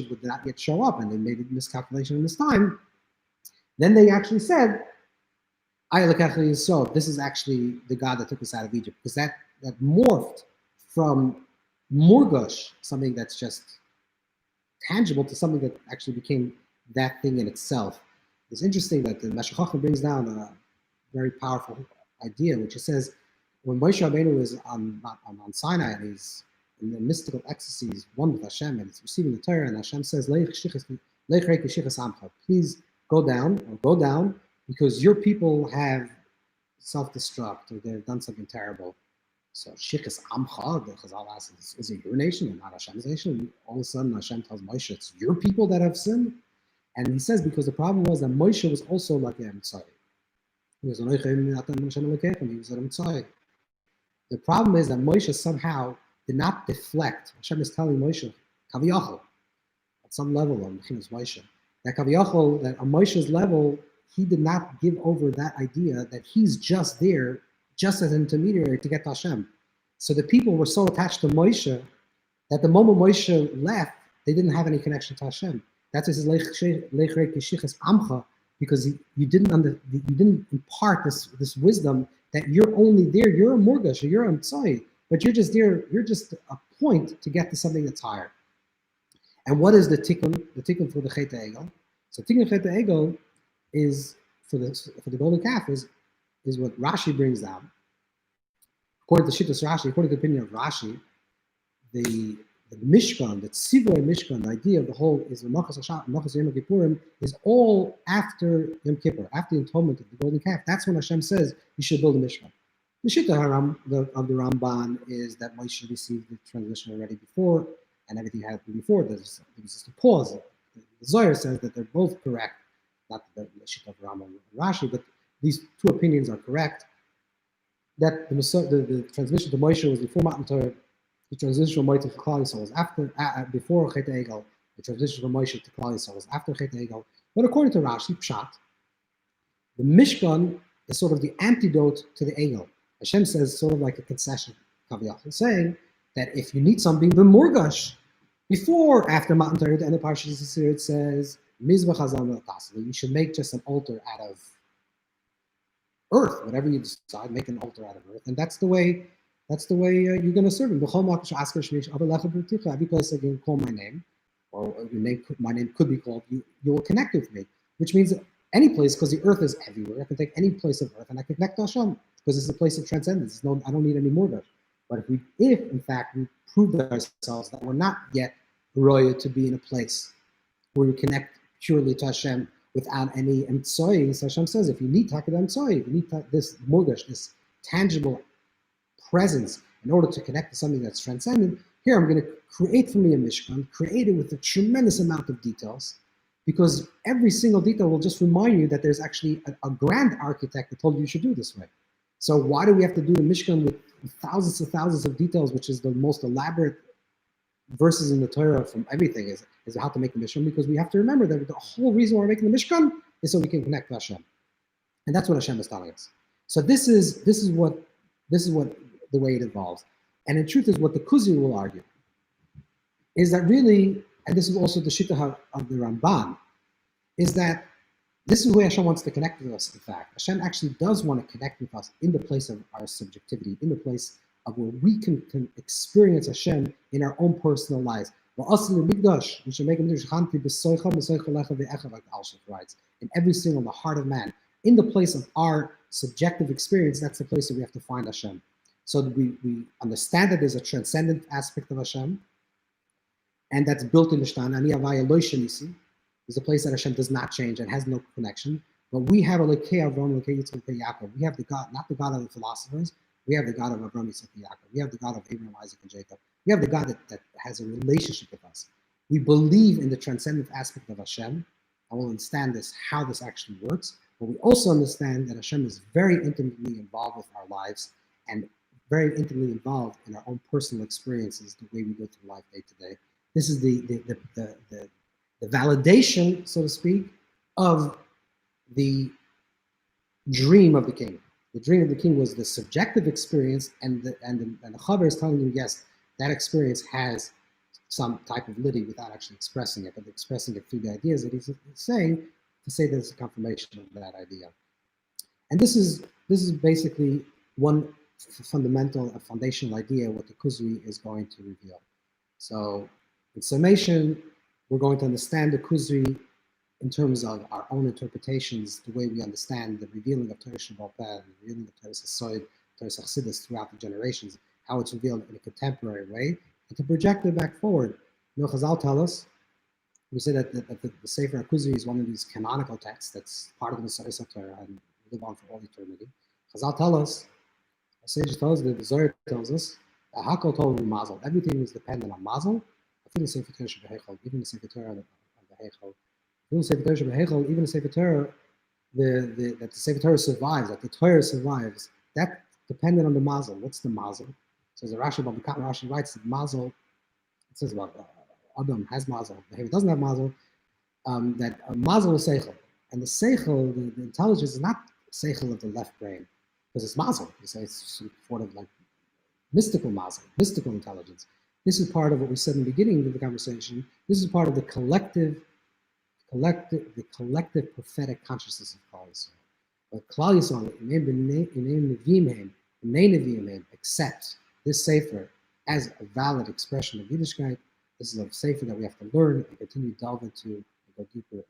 would not yet show up, and they made a miscalculation in this time. Then they actually said, so this is actually the God that took us out of Egypt, because that morphed from murgush, something that's just tangible, to something that actually became that thing in itself. It's interesting that the Mashal Chacham brings down very powerful idea, which it says when Moshe Rabbeinu is on Sinai and he's in the mystical ecstasy, he's one with Hashem and he's receiving the Torah, and Hashem says, please go down, because your people have self-destruct or they've done something terrible. So Shichas Amcha, the Chazal asks, is it your nation and not Hashem's nation? All of a sudden Hashem tells Moshe, it's your people that have sinned. And he says, because the problem was that Moshe was also like a Mitzvah. He was a Mitzvah. The problem is that Moshe somehow did not deflect. Hashem is telling Moshe, Kaviyachol, at some level on Moshe, that Kaviyachol, that on Moshe's level, he did not give over that idea that he's just there, just as an intermediary to get to Hashem. So the people were so attached to Moshe that the moment Moshe left, they didn't have any connection to Hashem. That's why it says, Amcha, because you didn't impart this wisdom that you're only there, you're a Murgash, or you're a Mitzvah, but you're just there, you're just a point to get to something that's higher. And what is the tikkun? The tikkun for the Chet Egel. So tikkun Chet Egel is for the golden calf is what Rashi brings down. According to Shittas Rashi, according to the opinion of Rashi, the Mishkan, the Tzivoi Mishkan, the idea of the whole is the Machas Yom Kippurim is all after Yom Kippur, after the atonement of the golden calf. That's when Hashem says you should build a Mishkan. The Shittah of the Ramban is that Moshe received the transition already before, and everything happened before. There's just a pause. The Zohar says that they're both correct, not the Shittah of Ramban and Rashi, but these two opinions are correct. That the transmission to Moshe was before Matan Torah. The transition from Moshe to Klal Yisrael was before Chet Egel. The transition from Moshe to Klal Yisrael was after Chet Egel. But according to Rashi, Pshat, the Mishkan is sort of the antidote to the Egel. Hashem says sort of like a concession, Kaviyach, saying that if you need something, the Murgash, before, after Matan Torah, and the Parsha it says, Mizbach Hazam Tasli, you should make just an altar out of earth, whatever you decide, make an altar out of earth, and that's the way you're going to serve him. Every place I can call my name, or my name could be called, you will connect with me, which means that any place, because the earth is everywhere, I can take any place of earth and I can connect to Hashem, because it's a place of transcendence. I don't need any more of it. But if in fact we prove to ourselves that we're not yet royal to be in a place where we connect purely to Hashem without any emtsoy, so Hashem says, if you need takada emtsoy, if you need this murgash, this tangible presence in order to connect to something that's transcendent, here I'm going to create for me a mishkan, create it with a tremendous amount of details, because every single detail will just remind you that there's actually a grand architect that told you should do this way. So why do we have to do the mishkan with thousands of details, which is the most elaborate verses in the Torah from everything is how to make the mishkan? Because we have to remember that the whole reason why we're making the mishkan is so we can connect to Hashem, and that's what Hashem is telling us. So this is what the way it evolves, and in truth is what the Kuzari will argue is that really, and this is also the Shittah of the Ramban, is that this is where Hashem wants to connect with us. In fact, Hashem actually does want to connect with us in the place of our subjectivity, in the place of where we can experience Hashem in our own personal lives. We should make a like Al-Shaf writes, in every single, the heart of man, in the place of our subjective experience. That's the place that we have to find Hashem. So that we understand that there's a transcendent aspect of Hashem, and that's built in the Shtan. Ani Havaya Lo Shenisi is a place that Hashem does not change and has no connection. But we have a Lekei Avram, Lekei Yitzchak, Lekei Yaakov. We have the God, not the God of the philosophers. We have the God of Avram, Yitzchak, and Yaakov. We have the God of Abraham, Isaac, and Jacob. We have the God that has a relationship with us. We believe in the transcendent aspect of Hashem, and we'll understand how this actually works. But we also understand that Hashem is very intimately involved with our lives and very intimately involved in our own personal experiences, the way we go through life day to day. This is the validation, so to speak, of the dream of the king. The dream of the king was the subjective experience, and the Chaver is telling you, yes, that experience has some type of validity without actually expressing it, but expressing it through the ideas that he's saying, to say there's a confirmation of that idea. And this is basically one fundamental, a foundational idea what the Kuzari is going to reveal. So in summation, we're going to understand the Kuzari in terms of our own interpretations, the way we understand the revealing of Torah Shabbat, the revealing of Torah Sassoid, Torah Chassidus throughout the generations, how it's revealed in a contemporary way, and to project it back forward. Chazal tell us, we say that the Sefer Kuzari is one of these canonical texts that's part of the Messiah's Torah and live on for all eternity. Chazal tell us, the sages tell us, the Zohar tells us, Hakol told Mazel. Everything is dependent on Mazel. Even the Sefer Torah, even the Sefer Torah of the Heichel. Even the Sefer Torah, even the Sefer Torah, that the Sefer Torah survives, that the Torah survives, that dependent on the Mazel. What's the Mazel? So the Rashi writes that Mazel, it says about Adam has Mazel, Behavior doesn't have Mazel, that Mazel is Seichel. And the Seichel, the intelligence is not Seichel of the left brain, because it's Mazel. It's sort of like mystical Mazel, mystical intelligence. This is part of what we said in the beginning of the conversation. This is part of the collective prophetic consciousness of Klal Yisrael. But Klal Yisrael, accept this Sefer as a valid expression of Yiddishkeit. This is a Sefer that we have to learn and continue to delve into and go deeper